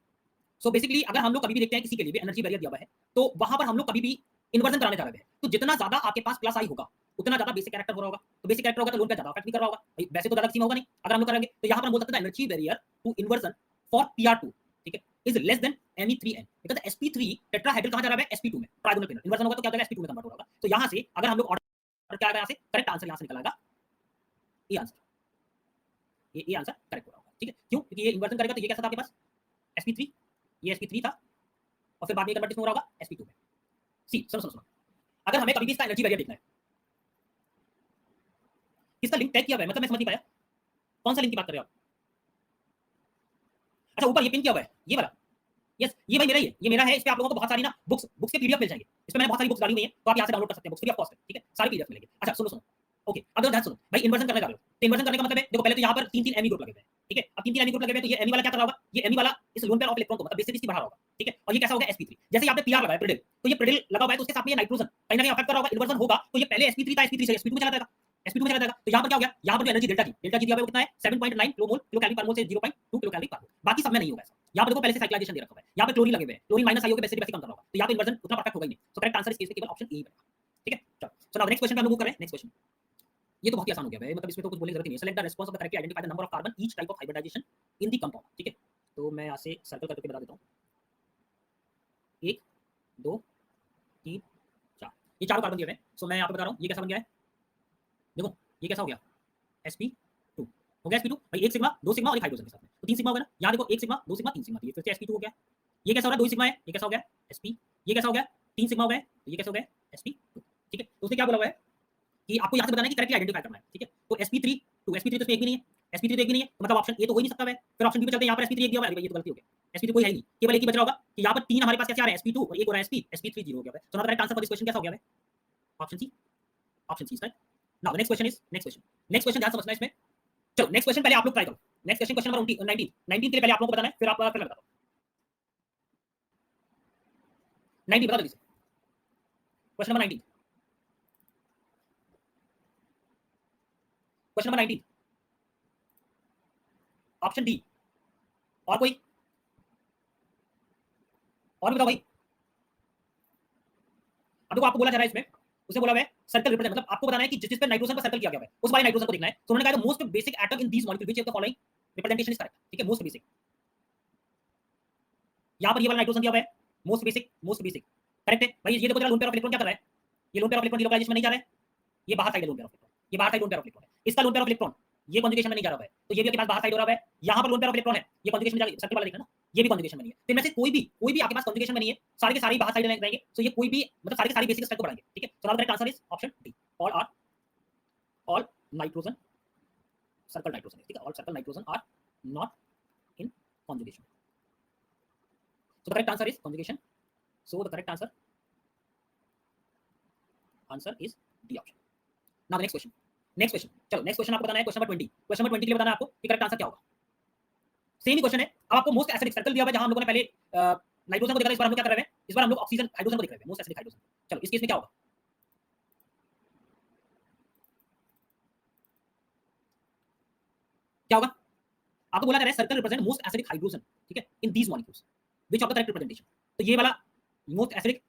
सो बेसिकली अगर हम लोग कभी भी देखते हैं किसी के लिए भी एनर्जी बैरियर दिया हुआ है तो वहां पर हम लोग कभी भी इन्वर्जन कराने जा रहे हैं, तो जितना ज्यादा आपके पास प्लस आई होगा उतना ज्यादा बेसिक कैरेक्टर हो रहा होगा, तो बेसिक कैरेक्टर होगा तो लोन पे ज्यादा अफेक्ट भी कर रहा होगा, वैसे तो ज्यादा किसी में होगा नहीं अगर हम लोग करेंगे। तो यहाँ पर हम बोल सकते हैं energy barrier to inversion for PR2, ठीक है, is less than Me3n because sp3 tetrahedral कहां जा रहा है, sp2 में, ट्राइगोनल प्लेनर इन्वर्जन होगा तो क्या हो जाएगा, sp2 में कन्वर्ट हो रहा होगा। तो यहां से अगर हम लोग ऑर्डर क्या आएगा, यहां से करेक्ट आंसर यहां से निकल आएगा ये आंसर, ये आंसर करेक्ट हो रहा होगा, ठीक है। क्यों, क्योंकि ये इन्वर्जन करेगा तो ये कैसा था आपके पास sp3, ये sp3 था और फिर बाद में कन्वर्ट हो रहा होगा sp2 में। सी सुनो, अगर हमें कभी भी इसका एनर्जी बैरियर देखना है, इसका लिंक टैग किया हुआ है, मतलब मैं समझ नहीं पाया कौन सा लिंक की बात कर रहे हो आप। अच्छा ऊपर ये पिन किया हुआ है, ये वाला, यस ये भाई मेरा ही है, ये मेरा है, इस पे आप लोगों को बहुत सारी ना बुक्स के पीडीएफ मिल जाएंगे, इस पे मैंने बहुत सारी बुक्स डाली हुई हैं, तो आप यहां से डाउनलोड कर सकते हैं, बुक्स फ्री ऑफ कॉस्ट है, ठीक है, सारी पीडीएफ मिलेंगे। अच्छा सुनो, ओके, अब ध्यान सुनो भाई, इन्वर्जन करने जा रहे हो तो इन्वर्जन करने का मतलब है, देखो पहले तो यहाँ पर 3 3 Me ग्रुप लगे हुए हैं, ठीक है। अब 3 3 Me ग्रुप लगे हुए हैं तो ये Me वाला क्या कर रहा होगा, ये Me वाला इस लोन पेयर ऑफ इलेक्ट्रॉन को मतलब बेसिस की बढ़ा रहा होगा, ठीक है। और ये कैसा होगा sp3, जैसे यहाँ पे pr लगा है प्रिडिल, तो ये प्रिडिल लगा हुआ है तो उसके साथ में ये नाइट्रोजन कहीं ना कहीं अफेक्ट कर रहा होगा, इन्वर्जन होगा तो ये पहले sp3 था, sp3 से sp2 में चला जाएगा, sp2 में चला जाएगा। तो यहाँ पर क्या हो गया, यहाँ पर जो एनर्जी डेल्टा जी दिया हुआ है वो कितना है 7.9 किलो कैलोरी पर मोल से 0.2 किलो कैलोरी पर मोल, बाकी सब में नहीं होगा ऐसा। यहाँ पर देखो पहले से साइक्लाइजेशन दे रखा हुआ है, यहाँ पे क्लोरीन लगे हुए हैं, क्लोरीन माइनस आई होगा, बेसिस कम कर रहा होगा, तो यहाँ पे इन्वर्जन उतना परफेक्ट होगा ही नहीं। सो करेक्ट आंसर इस केस में केवल ऑप्शन ए बनेगा, ठीक है। चलो सो नाउ नेक्स्ट क्वेश्चन पे हम मूव कर रहे हैं। नेक्स्ट क्वेश्चन ये तो बहुत ही आसान हो गया भाई, मतलब इसमें तो कुछ बोलने की जरूरत नहीं है। Select the response of the correctly identify the number of carbon each type of hybridization in the compound, ठीक है। तो मैं यहाँ से सर्कल करके बता देता हूँ, 1 2 3 4, ये चारों कार्बन दिए हुए हैं। सो मैं यहाँ पे बता रहा हूँ ये कैसा बन गया है, देखो ये कैसा हो गया sp2 हो गया, sp2 भाई, 1 सिग्मा 2 सिग्मा और एक हाइड्रोजन के साथ में, तो 3 सिग्मा हो गया ना। यहाँ देखो 1 सिग्मा 2 सिग्मा 3 सिग्मा, तो ये फिर से sp2 हो गया। ये कैसा हो रहा है, 2 सिग्मा है, ये कैसा हो गया sp, ये कैसा हो गया 3 सिग्मा हो गया, तो ये कैसा हो गया sp2, ठीक है। तो उसने क्या बोला हुआ है कि आपको यहाँ से बताना है कि करेक्टली आइडेंटिफाई करना है, ठीक है। तो sp3 तो sp3 तो इसमें एक भी नहीं है, sp3 तो एक भी नहीं है, तो मतलब ऑप्शन ए तो हो ही नहीं सकता है। फिर ऑप्शन बी पे चलते हैं, यहाँ पर sp3 एक दिया हुआ है, अरे भाई ये तो गलती हो गई, sp3 कोई है ही नहीं, केवल एक ही बच रहा होगा कि यहाँ पर 3 हमारे पास कैसे आ रहे हैं sp2 और एक हो रहा है sp3 0 हो गया है। So now the right answer for this question कैसा हो गया है, option C, option C is right. Now the next question is next question ध्यान समझना है इसमें। चलो नेक्स्ट क्वेश्चन पहले आप लोग ट्राई करो, नेक्स्ट क्वेश्चन क्वेश्चन नंबर 19 के लिए पहले आप लोगों को बताना है, फिर आप फिर मैं बताता हूं 19 बता दो जल्दी से, question number 19, question number 19 option D. और कोई और भी बताओ भाई। अब देखो आपको बोला जा रहा है इसमें, उसने बोला है सर्कल रिप्रेजेंट, मतलब आपको बताना है कि जिस पे नाइट्रोजन पर सर्कल किया गया है उस वाले नाइट्रोजन को देखना है। तो उन्होंने कहा most basic atom in these molecule which of the following representation is correct, ठीक है। मोस्ट बेसिक, यहां पर ये वाला नाइट्रोजन दिया हुआ है, मोस्ट बेसिक करेक्ट है भाई। ये देखो जरा लोन पेयर ऑफ इलेक्ट्रॉन क्या कर रहा है, ये loan pair of electron delocalisation में नहीं जा रहा है, ये बाहर side loan pair of electron, ये बाहर side loan pair of electron है, इसका लोन पेयर ऑफ इलेक्ट्रॉन ये कॉन्जुगेशन में नहीं जा रहा है, तो ये भी आपके पास बाहर साइड हो रहा है। यहां पर लोन पेयर ऑफ इलेक्ट्रॉन है, ये कॉन्जुगेशन में सर्कल वाला देखना ना, ये भी कॉन्जुगेशन में नहीं है। तो इनमें से कोई भी आपके पास कॉन्जुगेशन में नहीं है, सारे के सारे बाहर साइड रहेंगे। तो ये कोई भी मतलब सारे के सारे बेसिक स्ट्रक्चर को बढ़ाएंगे, ठीक है। So now the correct answer is option D, all nitrogen circle nitrogen, ठीक है। All circle nitrogen are not in conjugation. So the correct answer is conjugation, so the correct answer is D option. Now the next question चलो next question आपको बताना है, question number 20, question number 20 के लिए बताना है आपको कि करेक्ट आंसर क्या होगा। सेम ही क्वेश्चन है, अब आपको मोस्ट एसिडिक सर्कल दिया हुआ है, जहां हम लोगों ने पहले नाइट्रोजन को देखा था, इस बार हम लोग क्या कर रहे हैं, इस बार हम लोग ऑक्सीजन हाइड्रोजन को देख रहे हैं, मोस्ट एसिडिक हाइड्रोजन। चलो इस केस में क्या होगा, क्या होगा, आपको बोला जा रहा है circle represent most acidic hydrogen, ठीक है, in these molecules which of the correct representation. तो ये वाला मोस्ट एसिडिक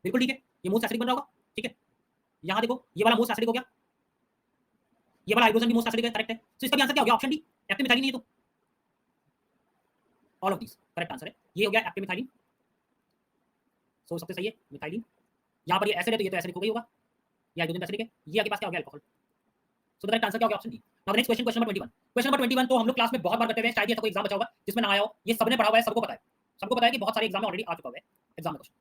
बिल्कुल ठीक है, ये मोस्ट एसिडिक बन रहा होगा, ठीक है। यहां देखो ये वाला मोस्ट एसिडिक हो गया, ये वाला हाइड्रोजन भी मोस्ट एसिडिक है, करेक्ट है। तो इसका भी आंसर क्या हो गया, ऑप्शन डी, एक्टिव मिथाइलिन। ये तो all of this correct answer है, ये हो गया एक्टिव मिथाइलिन। सो सबसे सही है मिथाइलिन। यहां पर ये एसिड है तो ये तो एसिडिक हो गई होगा, ये हाइड्रोजन एसिडिक है, ये आपके पास क्या हो गया alcohol. So the correct answer क्या हो गया, option D. Now next question, question number 21, question number 21 तो हम लोग क्लास में बहुत बार करते हुए, शायद ऐसा कोई एग्जाम बचा होगा जिसमें ना आया हो, ये सबने पढ़ा हुआ है, सबको पता है कि बहुत सारे एग्जाम में ऑलरेडी आ चुका है एग्जाम में क्वेश्चन।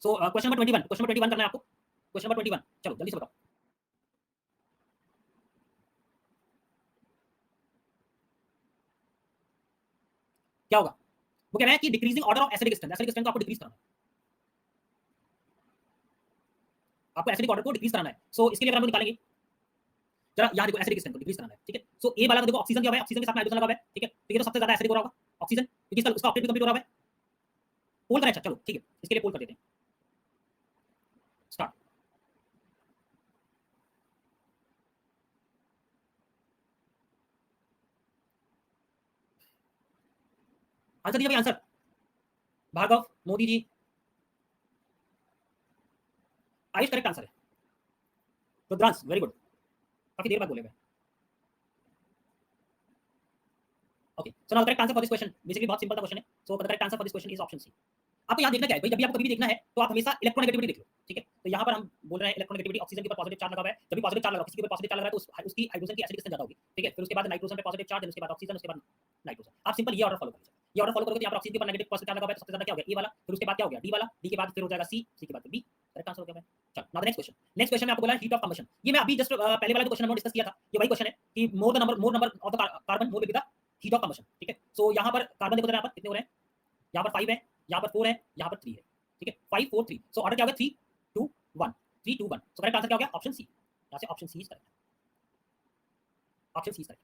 सो क्वेश्चन नंबर 21 करना है आपको, क्वेश्चन नंबर 21 चलो जल्दी से बताओ क्या होगा। वो कह रहे हैं कि decreasing order of acidic strength को आपको डिक्रीज करना है, आपको एसिडिक ऑर्डर को डिक्रीज कराना है। सो इसके लिए अगर हम लोग निकालेंगे जरा, यहाँ देखो एसिडिक स्ट्रेंथ को डिक्रीज कराना है, ठीक है। सो ए वाला देखो ऑक्सीजन क्या है, ऑक्सीजन के साथ हाइड्रोजन लगा हुआ है, ठीक है। तो ये तो सबसे ज्यादा एसिडिक हो रहा होगा ऑक्सीजन, क्योंकि इसका ऑक्टेट भी कंप्लीट हो रहा है। पोल करें, अच्छा चलो ठीक है, इसके लिए पोल कर देते हैं, स्टार्ट। आंसर दीजिए भाई, answer Bhargav Modi ji, Ayush correct answer है, रुद्रांश वेरी गुड, काफी देर बाद बोले हुए। Okay so now the correct answer for this question, basically बहुत सिंपल सा क्वेश्चन है। So the correct answer for this question is option C. आपको यहाँ देखना क्या है भाई, जब भी आपको कभी भी देखना है तो आप हमेशा इलेक्ट्रोनेगेटिविटी देख लो, ठीक है। तो यहाँ पर हम बोल रहे हैं इलेक्ट्रोनेगेटिविटी, ऑक्सीजन के ऊपर पॉजिटिव चार्ज लगा हुआ है, जब भी पॉजिटिव चार्ज लगा, किसी के ऊपर पॉजिटिव चार्ज लगा है तो उसकी हाइड्रोजन की एसिडिक स्ट्रेंथ ज्यादा होगी, ठीक है। फिर उसके बाद नाइट्रोजन पे पॉजिटिव चार्ज, उसके बाद ऑक्सीजन, उसके बाद नाइट्रोजन। आप सिंपल ये ऑर्डर फॉलो करिए, ये ऑर्डर फॉलो करोगे तो यहाँ पर ऑक्सीजन के ऊपर नेगेटिव पॉजिटिव चार्ज लगा हुआ है, तो सबसे ज्यादा क्या हो गया, ए वाला, फिर उसके बाद क्या हो गया, डी वाला, डी के बाद फिर हो जाएगा सी, सी के बाद बी, करेक्ट आंसर हो गया। चलो नाउ द नेक्स्ट क्वेश्चन में आपको बोला हीट ऑफ कंबशन। ये मैं अभी जस्ट पहले वाला जो क्वेश्चन हमने डिस्कस किया था, ये वही क्वेश्चन है कि मोर number of the carbon more with the heat of combustion, ठीक है। सो यहाँ पर कार्बन देखो जरा, यहाँ पर कितने हो रहे हैं, यहाँ पर 5 है, यहाँ पर 4 है, यहाँ पर 3 है, ठीक है, 5 4 3। सो ऑर्डर क्या हो गया, 3 2 1, 3 2 1। सो करेक्ट आंसर क्या हो गया, ऑप्शन सी, यहाँ से option C is correct, option C is correct.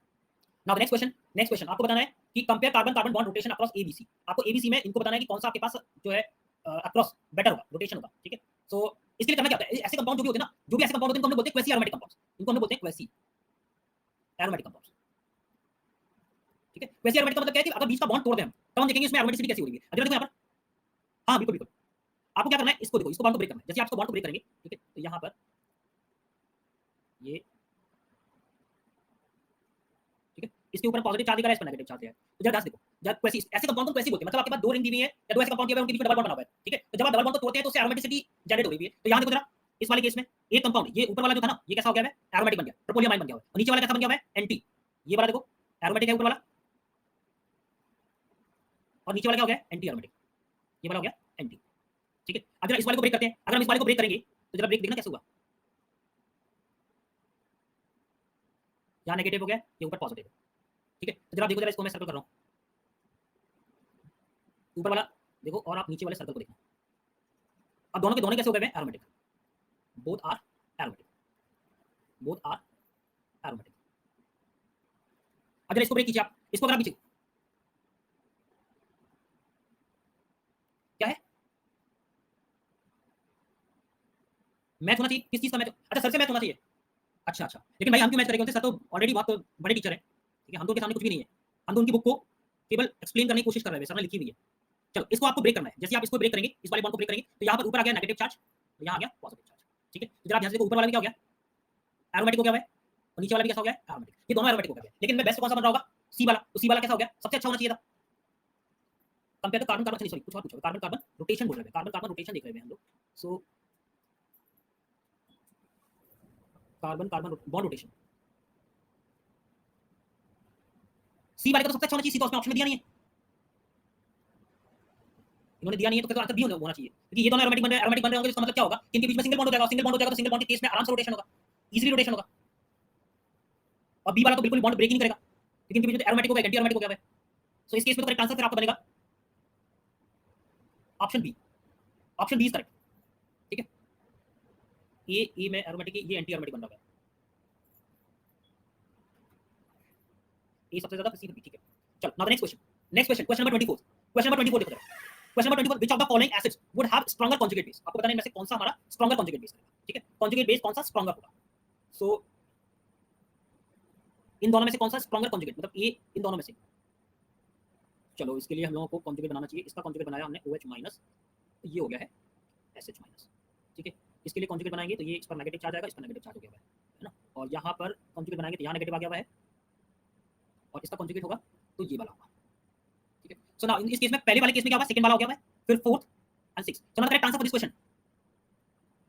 Now the next question आपको बताना है कि compare carbon carbon bond rotation across ABC. आपको एबीसी में इनको बताना है कि कौन सा आपके पास जो है अक्रॉस बेटर होगा, रोटेशन होगा, ठीक है। सो इसके लिए करना क्या होता है, ऐसे कंपाउंड जो भी होते हैं ना, जो भी ऐसे कंपाउंड होते हैं इनको हम बोलते हैं क्वेसी एरोमेटिक कंपाउंड्स, इनको हम बोलते हैं क्वेसी एरोमेटिक कंपाउंड्स, ठीक है। क्वेसी एरोमेटिक का मतलब क्या है कि अगर बीच का बॉन्ड तोड़ दें हम तो हम देखेंगे इसमें एरोमेटिसिटी कैसी हो रही है। अगर देखो यहाँ पर, हाँ बिल्कुल बिल्कुल, आपको क्या करना है, इसको देखो, इसको बॉन्ड को ब्रेक करना है। जैसे आप इसको बॉन्ड को ब्रेक करेंगे, ठीक है, तो यहाँ पर ये, ठीक है, इसके ऊपर पॉजिटिव चार्ज दिखा रहा है, इस पर नेगेटिव चार्ज है। तो जरा देखो, जब क्वेसी, ऐसे कंपाउंड को क्वेसी बोलते हैं, मतलब आपके पास दो रिंग दी हुई है या दो ऐसे कंपाउंड दिए हुए हैं, उनके बीच में डबल बॉन्ड बना हुआ है, ठीक है। तो जब आप डबल बॉन्ड को तोड़ते हैं तो उससे एरोमेटिसिटी जनरेट हो रही है। तो यहाँ देखो जरा, इस वाले केस में एक कंपाउंड, ये ऊपर वाला जो था ना, ये कैसा हो गया है, एरोमेटिक बन गया, ट्रोपोलियम आयन बन गया है। और नीचे वाला कैसा बन गया है, एंटी। ये वाला देखो एरोमेटिक है ऊपर वाला, और नीचे वाला क्या हो गया, एंटी एरोमेटिक। ये वाला हो गया एंटी, ठीक है। अगर इस वाले को ब्रेक करते हैं, अगर हम इस वाले को ब्रेक करेंगे तो जरा ब्रेक देखना कैसे हुआ, यहाँ नेगेटिव हो गया, ये ऊपर पॉजिटिव है, ठीक है। तो जरा देखो, जरा इसको मैं सर्कल कर रहा हूँ, ऊपर वाला देखो और आप नीचे वाले सर्कल को देखना। अब दोनों के दोनों कैसे हो गए aromatic, both are aromatic, both are aromatic. अगर इसको ब्रेक कीजिए आप, इसको अगर आप कीजिए, क्या है, मैच होना चाहिए, किस चीज का मैच, अच्छा सर से मैच होना चाहिए, अच्छा अच्छा। लेकिन भाई हम क्यों मैच करेंगे उनसे, सर तो ऑलरेडी बहुत बड़े टीचर हैं, ठीक है, हम तो उनके सामने कुछ भी नहीं है, हम तो उनकी बुक को केवल एक्सप्लेन करने की कोशिश कर रहे हैं, सर ने लिखी हुई है। चलो इसको आपको ब्रेक करना है, जैसे आप इसको ब्रेक करेंगे, इस वाले बॉन्ड को ब्रेक करेंगे, तो यहाँ पर ऊपर आ गया नेगेटिव चार्ज, तो यहाँ आ गया पॉजिटिव चार्ज, ठीक है। तो जरा ध्यान से देखो, ऊपर वाला भी क्या हो गया, एरोमेटिक हो गया है, और नीचे वाला भी कैसा हो गया, एरोमेटिक। ये दोनों एरोमेटिक हो गए, लेकिन मैं बेस्ट कौन सा बन रहा होगा, सी वाला। तो सी वाला कैसा हो गया, सबसे अच्छा होना चाहिए था compare to carbon carbon, sorry कुछ और पूछो, कार्बन कार्बन रोटेशन बोल रहे हैं, कार्बन कार्बन रोटेशन देख रहे हैं हम लोग। So carbon carbon bond rotation, C वाले का तो सबसे अच्छा होना चाहिए, सी तो उसमें ऑप्शन में दिया नहीं है, इन्होंने दिया नहीं है, तो फिर आंसर बी होना चाहिए, क्योंकि ये दोनों एरोमेटिक बन रहे होंगे, इसका मतलब क्या होगा कि इनके बीच में सिंगल बॉन्ड हो जाएगा, सिंगल बॉन्ड हो जाएगा तो सिंगल बॉन्ड के केस में आराम से रोटेशन होगा, इजीली रोटेशन होगा। और बी वाला तो बिल्कुल बॉन्ड ब्रेक ही नहीं करेगा, क्योंकि इनके बीच में एरोमेटिक हो गया, एंटी एरोमेटिक हो गया है। सो इस केस में तो करेक्ट आंसर फिर आपका बनेगा option B, option B is correct, ठीक है। ये ए में एरोमेटिक, ये एंटी एरोमेटिक बन रहा है, ये सबसे ज्यादा सी, ठीक है। चलो now the next question, question number 24, question number 24 देखो, question number 24, which of the following acids would have stronger conjugate base. आपको बताना है इनमें से कौन सा हमारा स्ट्रॉन्गर कॉन्जुगेट बेस है, ठीक है, कॉन्जुगेट बेस कौन सा स्ट्रॉन्गर होगा। सो इन दोनों में से कौन सा स्ट्रॉन्गर कॉन्जुगेट, मतलब ये इन दोनों में से, चलो इसके लिए हम लोगों को कॉन्जुगेट बनाना चाहिए, इसका कॉन्जुगेट बनाया हमने OH माइनस, ये हो गया है SH माइनस, ठीक है। इसके लिए कॉन्जुगेट बनाएंगे तो ये इस पर नेगेटिव चार्ज आएगा, इस पर नेगेटिव चार्ज हो गया है ना, और यहाँ पर कॉन्जुगेट बनाएंगे तो यहाँ नेगेटिव आ गया हुआ है, और इसका कॉन्जुगेट होगा तो ये वाला होगा, ठीक है। सो नाउ इस केस में पहले वाले केस में क्या होगा, सेकंड वाला हो गया है, फिर fourth and six. So now correct answer for this question,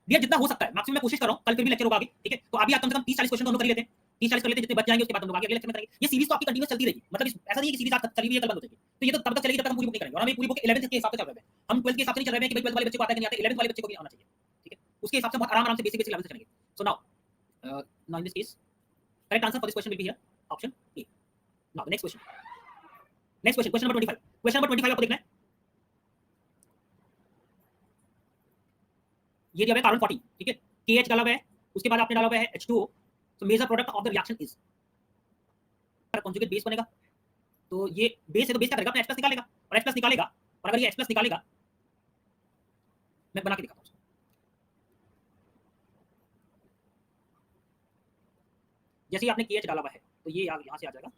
भैया जितना हो सकता है मैक्सिमम मैं कोशिश कर रहा हूं, कल फिर भी लेक्चर होगा आगे, ठीक है। तो अभी आप कम से कम 30-40 क्वेश्चन तो हम लोग कर लेते हैं, 30-40 कर लेते हैं, जितने बच जाएंगे उसके बाद हम लोग आगे अगले लेक्चर में करेंगे। ये सीरीज तो आपकी कंटीन्यूअस चलती रहेगी, मतलब ऐसा नहीं है कि सीरीज आज चली हुई है कल बंद हो जाएगी, तो ये तो तब तक चलेगी जब तक हम पूरी बुक नहीं करेंगे। और हम पूरी बुक 11th के हिसाब से चल रहे हैं, हम 12th के हिसाब से नहीं चल रहे हैं कि भाई 12th वाले बच्चे को आता है कि नहीं आता, 11th वाले बच्चे को भी आना चाहिए, ठीक है। उसके हिसाब से बहुत आराम से बेसिक लेवल से चलेंगे। सो now in this case correct answer for this question will be here option A. Now next question, question number 25, question number 25 आपको देखना है, ये दिया हुआ है कार्बन 14, ठीक है, KH डाला हुआ है, उसके बाद आपने डाला हुआ है H2O। So major product of the reaction is, conjugate base बनेगा, तो ये बेस है तो बेस क्या करेगा, अपना H+ निकालेगा, और H+ निकालेगा, और अगर ये H+ निकालेगा, मैं बना के दिखाता हूं, जैसे ही आपने KH डाला हुआ है तो ये यहां से आ जाएगा,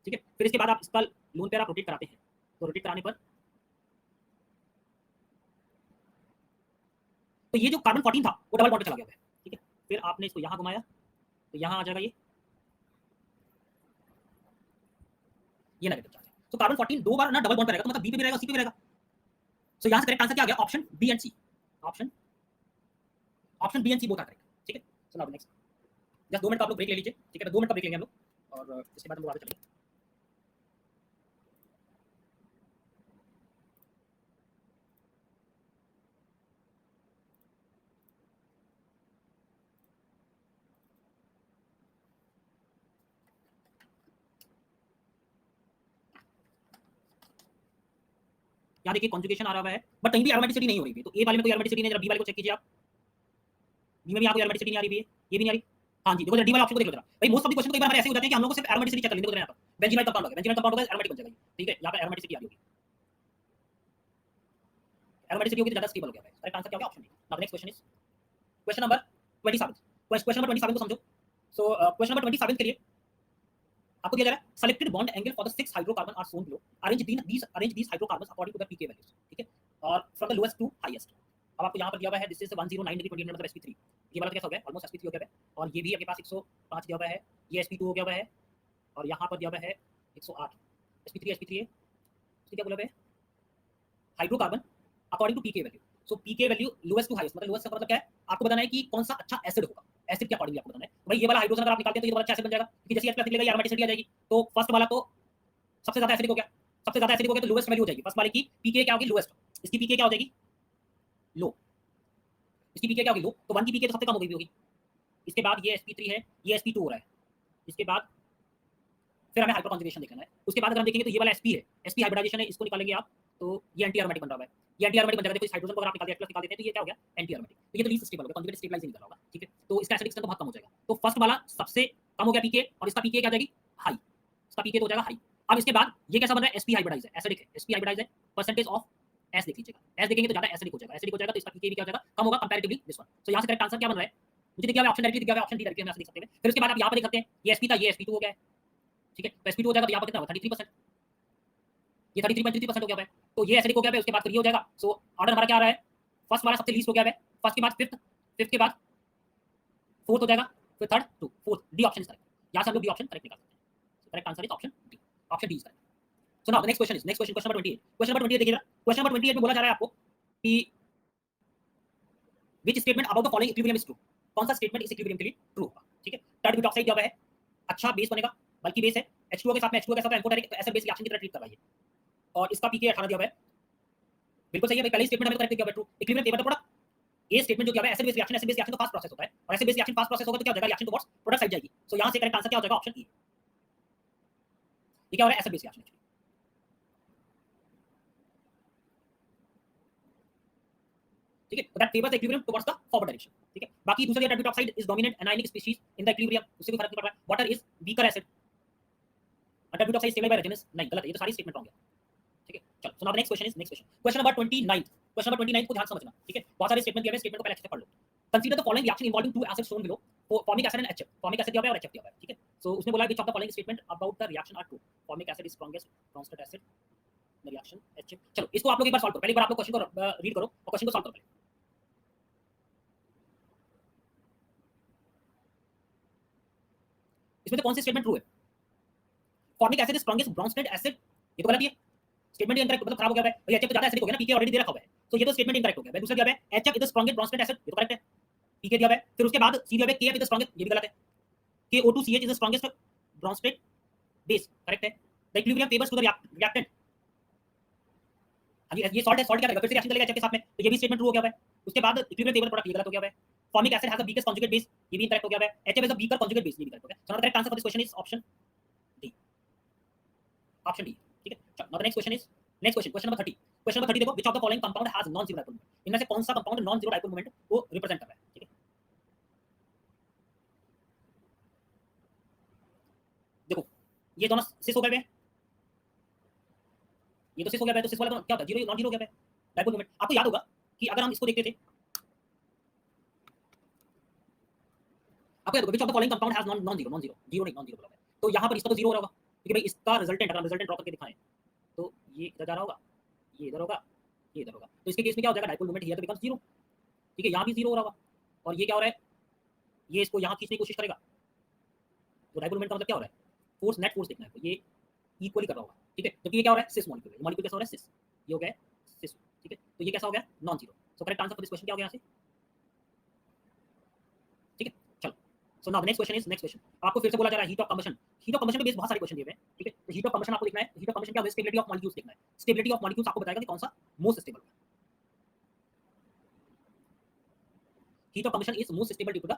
ठीक है। फिर इसके बाद आप इसका लोन पेयर आप रोटेट कराते हैं, तो रोटेट कराने पर तो ये जो कार्बन 14 था वो डबल बॉन्ड पे चला गया है, ठीक है। फिर आपने इसको यहां घुमाया तो यहां आ जाएगा ये नेगेटिव चार्ज है। तो कार्बन 14 दो बार ना डबल बॉन्ड पे रहेगा, तो मतलब बी पे भी रहेगा, सी पे भी रहेगा। सो यहां से करेक्ट आंसर क्या आ गया, option B and C, option B and C both are correct, ठीक है। So now next, just 2 minute का आप लोग ब्रेक ले लीजिए, ठीक है, 2 मिनट का ब्रेक लेंगे हम लोग, और इसके बाद हम लोग आगे चलेंगे। यहाँ देखिए कॉन्जुगेशन आ रहा है, बट कहीं भी एरोमेटिसिटी नहीं हो रही है, तो ए वाले में कोई एरोमेटिसिटी नहीं है, जरा बी वाले को चेक कीजिए आप, बी में भी यहाँ कोई एरोमेटिसिटी नहीं आ रही है, ये भी नहीं आ रही। हाँ जी, देखो डी वाला ऑप्शन को देख लो जरा भाई, मोस्ट ऑफ द क्वेश्चन तो कई बार हमारे ऐसे हो जाते हैं कि हम लोग को सिर्फ एरोमेटिसिटी चेक कर लेंगे। यहाँ पर बेंजीनाइट कंपाउंड होगा, बेंजीनाइट कंपाउंड होगा एरोमेटिक बन जाएगा, ठीक है। यहाँ पर एरोमेटिसिटी आ रही होगी, एरोमेटिसिटी होगी तो ज्यादा स्टेबल हो गया है। करेक्ट आंसर क्या होगा? Option D. Now next question is question number 27। Question number 27 को समझो। सो क्वेश्चन नंबर 27 के लिए आपको दिया जा रहा है selected bond angle for the 6 hydrocarbon are shown below, arrange these hydrocarbons according to the pK values, ठीक है, और from the lowest to highest. अब आपको यहां पर दिया हुआ है दिस इज 109 डिग्री 28 मतलब sp3, ये वाला कैसा हो गया? ऑलमोस्ट sp3 हो गया है। और ये भी आपके पास 105 दिया हुआ है, ये sp2 हो गया हुआ है, और यहां पर दिया हुआ है 108। sp3 है, इसकी क्या बोला हुआ है? Hydrocarbon according to pK value. So pK value lowest to highest, मतलब लोएस्ट का मतलब क्या है? आपको बताना है कि कौन सा अच्छा एसिड होगा, एसिड के अकॉर्डिंग आपको बताना है। भाई ये वाला हाइड्रोजन अगर आप निकालते हैं तो ये वाला अच्छा एसिड बन जाएगा, क्योंकि जैसे एच+ निकलेगा एरोमेटिसिटी आ जाएगी। तो फर्स्ट वाला तो सबसे ज्यादा एसिडिक हो गया, सबसे ज्यादा एसिडिक हो गया तो लोएस्ट वैल्यू हो जाएगी फर्स्ट वाले की। पीके क्या होगी? लोएस्ट। इसकी पीके क्या हो जाएगी? लो। इसकी पीके क्या होगी? लो। तो 1 की पीके तो सबसे कम हो गई होगी। इसके बाद ये sp3 है, ये sp2 हो रहा है। इसके बाद फिर हमें हाइपर कॉन्जुगेशन देखना है। उसके बाद अगर हम देखेंगे तो ये वाला sp है, sp हाइब्रिडाइजेशन है, इसको निकालेंगे आप तो ये एंटी एरोमेटिक बन रहा है। ये एंटी एरोमेटिक बन जाएगा। देखो इस हाइड्रोजन को अगर आप निकाल देते हैं तो ये क्या हो गया? Anti aromatic. तो ये तो लीस्ट स्टेबल हो गया, कॉन्जुगेट स्टेबलाइज नहीं निकल रहा होगा, ठीक है। तो इसका एसिडिक स्ट्रेंथ तो बहुत कम हो जाएगा। तो फर्स्ट वाला सबसे कम हो गया पीके, और इसका पीके क्या हो जाएगी? हाई। इसका पीके तो हो जाएगा हाई। अब इसके बाद ये कैसा बन रहा है? sp हाइब्रिडाइज है, एसिडिक है, sp हाइब्रिडाइज है। परसेंटेज ऑफ एस देख लीजिएगा, एस देखेंगे तो ज्यादा एसिडिक हो जाएगा, एसिडिक हो जाएगा तो इसका पीके भी क्या हो जाएगा? कम होगा कंपैरेटिवली दिस वन। सो यहां से करेक्ट आंसर क्या बन रहा है? मुझे दिया हुआ ऑप्शन डायरेक्टली दिया हुआ ऑप्शन डी डायरेक्टली हम यहां से देख सकते हैं। फिर उसके बाद आप यहां पर देख सकते हैं ये sp था, ये sp2 हो गया है, ठीक है। तो sp2 हो जाएगा तो यहां पर कितना होगा? 33%। ये 33.33% हो गया है, तो ये एसिडिक हो गया है। उसके बाद फिर ये हो जाएगा। सो ऑर्डर हमारा क्या आ रहा है? फर्स्ट वाला सबसे लीस्ट हो गया है, फर्स्ट के बाद फिफ्थ, फिफ्थ के बाद फोर्थ हो जाएगा, फिर third to fourth. D option is correct. यहां से हम लोग डी ऑप्शन करेक्ट निकाल सकते हैं। Correct answer is option D. Option D is correct. So now the next question is next question, question number 28। Question number 28 देखिएगा। Question number 28 में बोला जा रहा है आपको कि which statement about the following equilibrium is true. कौन सा स्टेटमेंट इस इक्विलिब्रियम के लिए ट्रू होगा, ठीक है। टर्ड ब्यूटॉक्साइड दिया हुआ है, अच्छा बेस बनेगा, बल्कि बेस है। H2O के साथ में H2O के साथ एम्फोटेरिक एसिड बेस रिएक्शन की तरह ट्रीट कर रहा है, और इसका पीके 18 दिया हुआ है। बिल्कुल सही है भाई, पहले स्टेटमेंट हमें करेक्ट दिया हुआ है ट्रू। इक्विलिब्रियम टेबल प्रोडक्ट, ये स्टेटमेंट जो दिया हुआ है एसिड बेस रिएक्शन तो फास्ट प्रोसेस होता है, और acid base reaction fast process होगा तो क्या हो जाएगा? रिएक्शन टुवर्ड्स प्रोडक्ट साइड जाएगी। सो यहां से करेक्ट आंसर क्या हो जाएगा? Option E. ये क्या हो रहा है? एसिड बेस रिएक्शन, ठीक है। That favours the equilibrium towards the forward direction, ठीक है। बाकी दूसरे tert butoxide is dominant anionic species in the equilibrium, उससे कोई फर्क नहीं पड़ रहा है। Water is weaker acid, tert butoxide stable by resonance, नहीं गलत है, ये तो सारी स्टेटमेंट रॉन्ग है, ठीक है। चलो so now the next question is next question, question number 29। Question number 29 को ध्यान से समझना, ठीक है। बहुत सारे स्टेटमेंट दिए हुए हैं, स्टेटमेंट को पहले अच्छे से पढ़ लो। Consider the following reaction involving two acids shown below, formic acid and HF। Formic acid दिया हुआ है और HF दिया हुआ है, ठीक है। सो उसने बोला which of the following statement about the reaction are true. Formic acid is strongest constant acid the reaction HF। चलो इसको आप लोग एक बार सॉल्व करो, पहले एक बार आप लोग क्वेश्चन को रीड करो और क्वेश्चन को सॉल्व करो पहले। इसमें से कौन सी स्टेटमेंट ट्रू है? Formic acid is strongest Brønsted acid, ये तो गलत ही है। स्टेटमेंट इनकरेक्ट, मतलब खराब हो गया है। और HF तो ज्यादा एसिडिक हो गया ना, पीके ऑलरेडी दे रखा हुआ है, तो ये तो स्टेटमेंट इनकरेक्ट हो गया। दूसरा दिया हुआ है HF is the strongest Brønsted acid, ये तो करेक्ट है, पीके दिया हुआ है। फिर उसके बाद सी दिया हुआ है KF इज द स्ट्रांगेस्ट, ये भी गलत है। KO2CH is the strongest Bronsted base, correct है। The equilibrium favours to the reactant, हां ये सॉल्ट है, सॉल्ट क्या करेगा? फिर से रिएक्शन चलेगा HF के साथ में, तो ये भी स्टेटमेंट ट्रू हो गया है। उसके बाद इक्विलिब्रियम टेबल प्रोडक्ट, ये गलत हो गया है। Formic acid has the weakest conjugate base, ये भी इनकरेक्ट हो गया है। HF is the weaker conjugate base, ये भी करेक्ट हो गया। सो now the correct answer for this question is option D, option D, ठीक है। चलो now the next question is next question, question number 30। Question number 30 देखो, which of the following compound has non zero dipole moment. इनमें से कौन सा compound non zero dipole moment को represent कर रहा है, ठीक है। देखो ये दोनों सिस हो गए हैं, ये तो सिस हो गया है, तो सिस वाला क्या होता है? जीरो नॉन जीरो हो गया है डाइपोल मोमेंट। आपको याद होगा कि अगर हम इसको देखते थे, आपको याद होगा which of the following compound has non zero, zero नहीं नॉन जीरो बोला है। तो यहाँ पर इसका तो जीरो हो रहा होगा, क्योंकि भाई इसका रिजल्टेंट अगर हम रिजल्टेंट ड्रॉ करके दिखाएं तो ये इधर जा रहा होगा, ये इधर होगा, ये इधर होगा। तो इसके केस में क्या हो जाएगा? डाइपोल मोमेंट हियर तो बिकम्स जीरो, ठीक है। यहाँ भी जीरो हो रहा होगा, और ये क्या हो रहा है? ये इसको यहाँ खींचने की कोशिश करेगा, तो डाइपोल मोमेंट का मतलब क्या हो रहा है? फोर्स, नेट फोर्स देखना है, तो ये इक्वली कर रहा होगा, ठीक है। तो ये क्या हो रहा है? सिस मॉलिक्यूल, मॉलिक्यूल कैसा हो रहा है? सिस, ये हो गया सिस, ठीक है। तो ये कैसा हो गया? Non zero. So correct answer for this question क्या हो गया यहाँ से, ठीक है। चलो so now the next question is next question. आपको फिर से बोला जा रहा है heat of combustion. Heat of combustion पे बेस बहुत सारे क्वेश्चन दिए हुए हैं, ठीक है। तो हीट ऑफ कंबशन आपको देखना है, हीट ऑफ कंबशन क्या होगा? स्टेबिलिटी ऑफ मॉलिक्यूल्स देखना है। स्टेबिलिटी ऑफ मॉलिक्यूल्स आपको बताएगा कि कौन सा मोस्ट स्टेबल है। Heat of combustion is most stable due to the,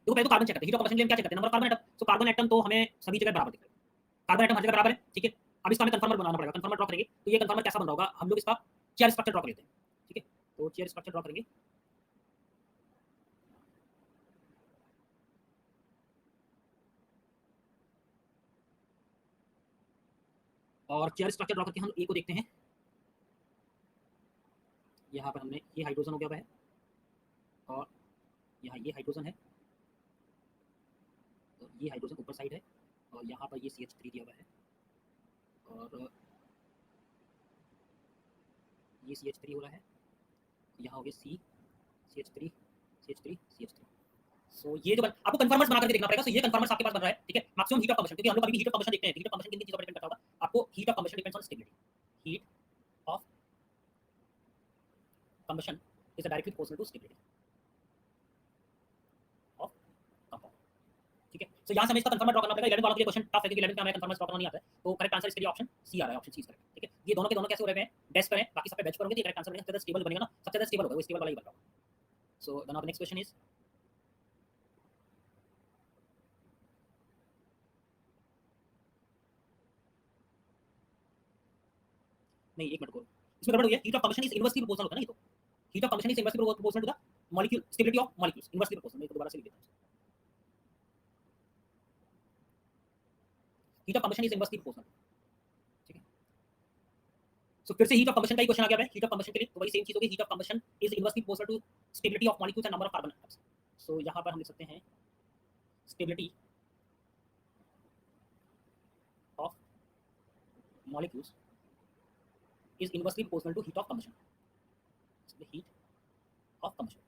देखो पहले तो कार्बन चेक करते हैं। हीट ऑफ कंबशन के लिए हम क्या चेक करते हैं? Number of carbon atom. So carbon atom तो हमें सभी जगह बराबर दिख रहा है, कार्बन एटम हर जगह बराबर है, ठीक है। अब इसका हमें कंफर्मर बनाना पड़ेगा, कंफर्मर ड्रॉ करेंगे। तो ये कंफर्मर कैसा बन रहा होगा? हम लोग इसका चेयर स्ट्रक्चर ड्रॉ कर लेते हैं, ठीक है। तो चेयर स्ट्रक्चर ड्रॉ करेंगे, और चेयर स्ट्रक्चर ड्रॉ करके हम ए को देखते हैं। यहाँ पर हमने ये हाइड्रोजन हो गया हुआ है और यहाँ ये हाइड्रोजन है, तो ये हाइड्रोजन ऊपर साइड है और यहाँ पर ये CH3 दिया हुआ है और ये CH3 हो रहा है, यहाँ हो गया CH3 CH3 CH3। सो ये जो आपको कन्फर्मर्स बना करके देखना पड़ेगा। सो ये कन्फर्मर्स आपके पास बन रहा है, ठीक है। मैक्सिमम हीट ऑफ कंबशन, क्योंकि हम लोग अभी हीट ऑफ कंबशन देखते हैं। हीट ऑफ कंबशन किन चीजों पर डिपेंड करता होगा आपको? Heat of combustion depends on stability. Heat of combustion is directly proportional to stability of compound, ठीक है। सो यहां से हमें इसका कन्फर्मर ड्रॉ करना पड़ेगा। 11 वालों के लिए क्वेश्चन टफ है, क्योंकि 11 में हमें कन्फर्मर ड्रॉ करना नहीं आता है। तो करेक्ट आंसर इसके लिए ऑप्शन सी आ रहा है, ऑप्शन सी इज करेक्ट, ठीक है। ये दोनों के दोनों कैसे हो रहे हैं? बेस्ट करें, बाकी सब पे बेच करोगे तो करेक्ट आंसर बनेगा। सबसे ज्यादा स्टेबल बनेगा ना, सबसे ज्यादा स्टेबल होगा, वो स्टेबल वाला ही बन रहा होगा। So then the next question is, नहीं एक मिनट को, इसमें गड़बड़ हुई है। Heat of combustion is inversely proportional होता है ना, ये तो heat of combustion is inversely proportional to the molecule stability of molecules, inversely proportional. मैं दोबारा से लिख देता हूं, heat of combustion is inversely proportional, ठीक है। सो फिर से हीट ऑफ कंबशन का ही क्वेश्चन आ गया है। हीट ऑफ कंबशन के लिए तो वही सेम चीज होगी, heat of combustion is inversely proportional to stability of molecules and number of carbon atoms. So यहां पर हम लिख सकते हैं stability of molecules is inversely proportional to heat of combustion. So the heat of combustion,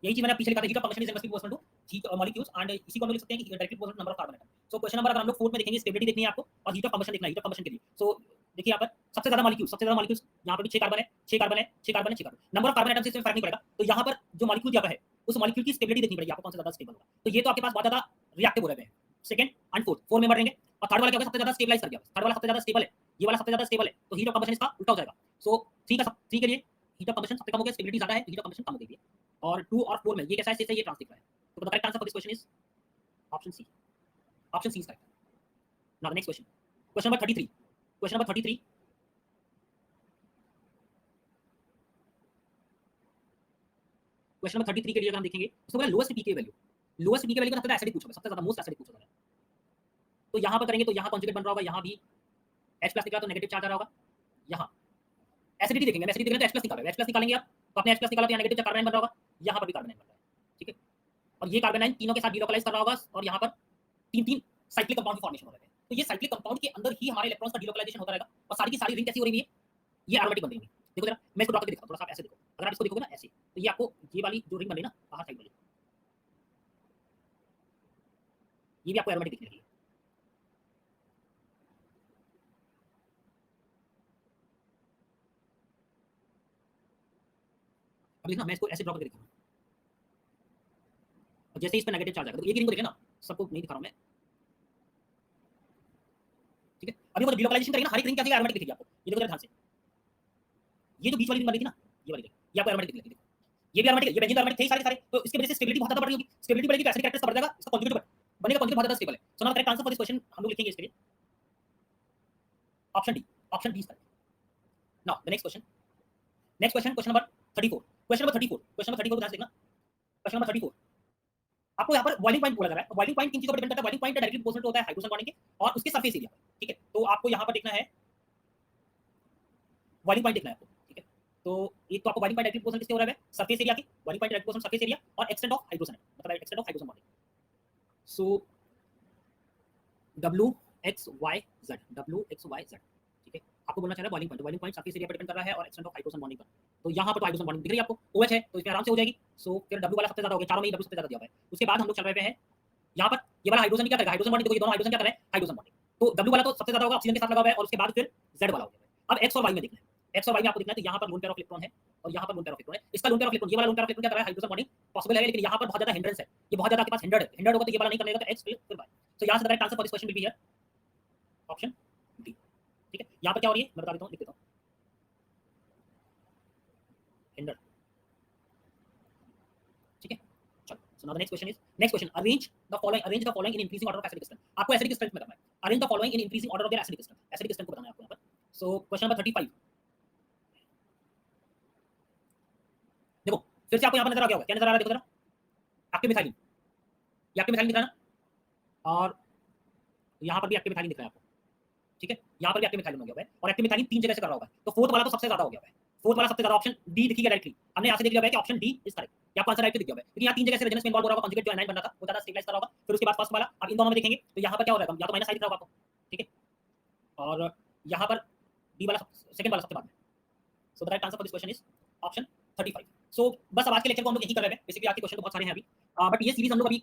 यही चीज मैंने पीछे लिखा था, heat of combustion is inversely proportional to heat molecules and इसी को हम लिख सकते हैं कि directly proportional to number of carbon atom. So question number अगर हम लोग 4 में देखेंगे, स्टेबिलिटी देखनी है आपको और heat of combustion देखना है, heat of combustion के लिए। So देखिए यहाँ पर सबसे ज्यादा मॉलिक्यूल्स यहाँ पर भी 6 कार्बन है, 6 कार्बन है, 6 कार्बन है, 6 carbon. Number of carbon atoms से इसमें फर्क नहीं पड़ेगा। तो यहाँ पर जो मॉलिक्यूल दिया है उस मॉलिक्यूल की स्टेबिलिटी देखनी पड़ेगी आपको, कौन सा ज्यादा स्टेबल होगा। तो ये तो आपके पास बहुत ज्यादा रिएक्टिव हो रहे हैं, सेकंड एंड फोर्थ में बढ़ेंगे। और थर्ड वाला क्या होगा? सबसे ज्यादा स्टेबलाइज कर दिया, थर्ड वाला सबसे ज्यादा स्टेबल है, ये वाला सबसे ज्यादा स्टेबल है। तो हीट ऑफ कंबशन इसका उल्टा हो जाएगा। सो 3 के लिए हीट ऑफ कंबशन सबसे कम हो गया, स्टेबिलिटी ज्यादा है, हीट ऑफ कंबशन कम हो गई है। और 2 और 4 में ये कैसा है? ये ट्रांस दिख रहा है। तो the correct answer for this question is option C. Option C is correct. Now the next question, question number 33। Question number 33, question number 33 के लिए अगर हम देखेंगे उसको बोला lowest pK value. Lowest pK value का सबसे एसिडिक पूछा, सबसे ज्यादा मोस्ट एसिडिक पूछा है। तो यहां पर करेंगे तो यहां कॉन्जुगेट बन रहा होगा, यहां भी H+ निकला तो नेगेटिव चार्ज आ रहा होगा। यहां एसिडिटी देखेंगे, एसिडिटी देखेंगे तो H+ निकालेंगे, H+ निकालेंगे आप तो अपने H+ निकाला तो यहां नेगेटिव कार्बन बन रहा होगा, यहां पर भी कार्बन बन रहा है, ठीक है। और ये कार्बन तीनों के साथ डिलोकलाइज कर रहा होगा और यहां पर 3 साइक्लिक कंपाउंड की फॉर्मेशन हो रहा है। तो ये साइक्लिक कंपाउंड के अंदर ही हमारे इलेक्ट्रॉन्स का डिलोकलाइजेशन होता रहेगा और सारी की सारी रिंग कैसी हो रही है? ये एरोमेटिक बन रही है। देखो जरा मैं इसको ड्रॉ करके दिखाता हूं, थोड़ा सा आप ऐसे देखो। अगर आप इसको देखोगे ना ऐसे, तो ये आपको ये वाली जो रिंग बन रही है ना बाहर साइड वाली, ये भी आपको एरोमेटिक दिखने लगी है। अब देखना मैं इसको ऐसे ड्रॉ करके दिखाऊंगा और जैसे ही इस पे नेगेटिव चार्ज आएगा तो एक रिंग को देखें ना, सबको नहीं दिखा रहा हूं मैं, ठीक है। अभी वो डिलोकलाइजेशन करेंगे ना, हर एक रिंग क्या एरोमेटिक दिखेगी आपको। ये देखो जरा ध्यान से, ये जो बीच वाली रिंग बन रही थी ना, ये वाली रिंग, ये आपको एरोमेटिक दिखेगी। ये भी एरोमेटिक, ये बेंजीन एरोमेटिक थे सारे सारे। तो इसकी वजह से स्टेबिलिटी बहुत ज्यादा बढ़ रही होगी। स्टेबिलिटी बढ़ेगी तो एसिडिक कैरेक्टर्स बढ़ जाएगा, इसका कॉन्जुगेट बनेगा, कॉन्जुगेट बहुत ज्यादा स्टेबल है। So now correct answer for this question हम लोग लिखेंगे इसके लिए option D. Option D is correct. Now the next question, next question, question number 34। Question number 34, question number 34 ध्यान से देखना। क्वेश्चन नंबर 34 आपको यहाँ पर बॉइलिंग पॉइंट बोला जा रहा है। बॉइलिंग पॉइंट किन चीजों पर डिपेंड करता है? बॉइलिंग पॉइंट डायरेक्टली प्रोपोर्शनल होता है हाइड्रोजन बॉन्डिंग के और उसके सरफेस एरिया, ठीक है। तो आपको यहाँ पर देखना है बॉइलिंग पॉइंट देखना है आपको, ठीक है। तो एक तो आपको बॉइलिंग पॉइंट डायरेक्टली प्रोपोर्शनल किसके हो रहा है? सरफेस एरिया के। Boiling point directly proportional surface area और एक्सटेंट ऑफ हाइड्रोजन, मतलब extent of hydrogen bonding. So WXYZ, WXYZ, ठीक है। आपको बोलना चाहिए बॉइलिंग पॉइंट सरफेस एरिया पर डिपेंड कर रहा है और एक्सटेंट ऑफ हाइड्रोजन बॉन्डिंग पर। तो यहाँ पर तो हाइड्रोजन बॉन्डिंग दिख रही है आपको, OH है तो इसमें आराम से हो जाएगी। सो फिर W वाला सबसे ज्यादा हो गया, चारों में W सबसे ज्यादा दिया हुआ है। उसके बाद हम लोग चल रहे हैं यहाँ पर ये वाला हाइड्रोजन क्या करेगा? हाइड्रोजन बॉन्डिंग, देखो ये दोनों हाइड्रोजन क्या कर रहे हैं? Hydrogen bonding. तो W वाला तो सबसे ज्यादा होगा, ऑक्सीजन के साथ लगा हुआ है और उसके बाद फिर Z वाला हो गया। अब X और Y में देखना है, X और Y में आपको देखना है तो यहाँ पर लोन पेयर ऑफ इलेक्ट्रॉन है और यहाँ पर लोन पेयर ऑफ इलेक्ट्रॉन है। इसका लोन पेयर ऑफ इलेक्ट्रॉन, ये वाला लोन पेयर ऑफ इलेक्ट्रॉन क्या कर रहा है? हाइड्रोजन बॉन्डिंग पॉसिबल है, लेकिन यहाँ पर बहुत ज्यादा हिंड्रेंस है, ये बहुत ज्यादा आपके पास हिंडर्ड है। हिंडर्ड होगा तो ये वाला नहीं करने का, तो X फिर Y। तो यहाँ से direct answer for this question will be here option D, ठीक है। यहाँ पर क्या हो रही है मैं बता देता हूँ, लिख देता हूँ हिंडर्ड, ठीक है। चलो so now the next question is, next question, arrange the following in increasing order of acidic strength. आपको एसिडिक स्ट्रेंथ में करना है, arrange the following in increasing order of there acidic strength, acidic strength को बताना है आपको यहाँ पर। सो क्वेश्चन नंबर 35 देखो फिर से आपको यहाँ पर नजर आ गया होगा, क्या नजर आ रहा है? देखो जरा एक्टिव मिथाइलिन, ये एक्टिव मिथाइलिन दिख रहा है ना, और यहाँ पर भी एक्टिव मिथाइलिन दिख रहा है आपको, ठीक है, यहाँ पर भी एक्टिव मिथाइलिन हो गया है और एक्टिव मिथाइलिन 3 जगह से कर रहा होगा, तो फोर्थ वाला तो सबसे ज्यादा हो गया है। फोर्थ वाला सबसे ज्यादा ऑप्शन डी दिखी गया डायरेक्टली, हमने यहाँ से देख लिया है कि ऑप्शन डी इज करेक्ट, या आपका आंसर राइट दिख गया है, क्योंकि यहाँ 3 जगह से रेजोनेंस में इन्वॉल्व हो रहा होगा, कॉन्जुगेट जो एनाइन बन रहा था वो ज्यादा स्टेबलाइज कर रहा होगा, फिर उसके बाद फर्स्ट वाला, अब इन दोनों में देखेंगे तो यहाँ पर क्या हो रहा है, या तो माइनस साइन दिख रहा होगा आपको, ठीक है, और यहाँ पर डी वाला सेकंड वाला सबसे बाद में। So the right answer for this question is option 35। सो बस अब आज के लेक्चर को हम लोग यही कर रहे हैं, बेसिकली आज के क्वेश्चन तो बहुत सारे हैं अभी, बट ये सीरीज हम लोग अभी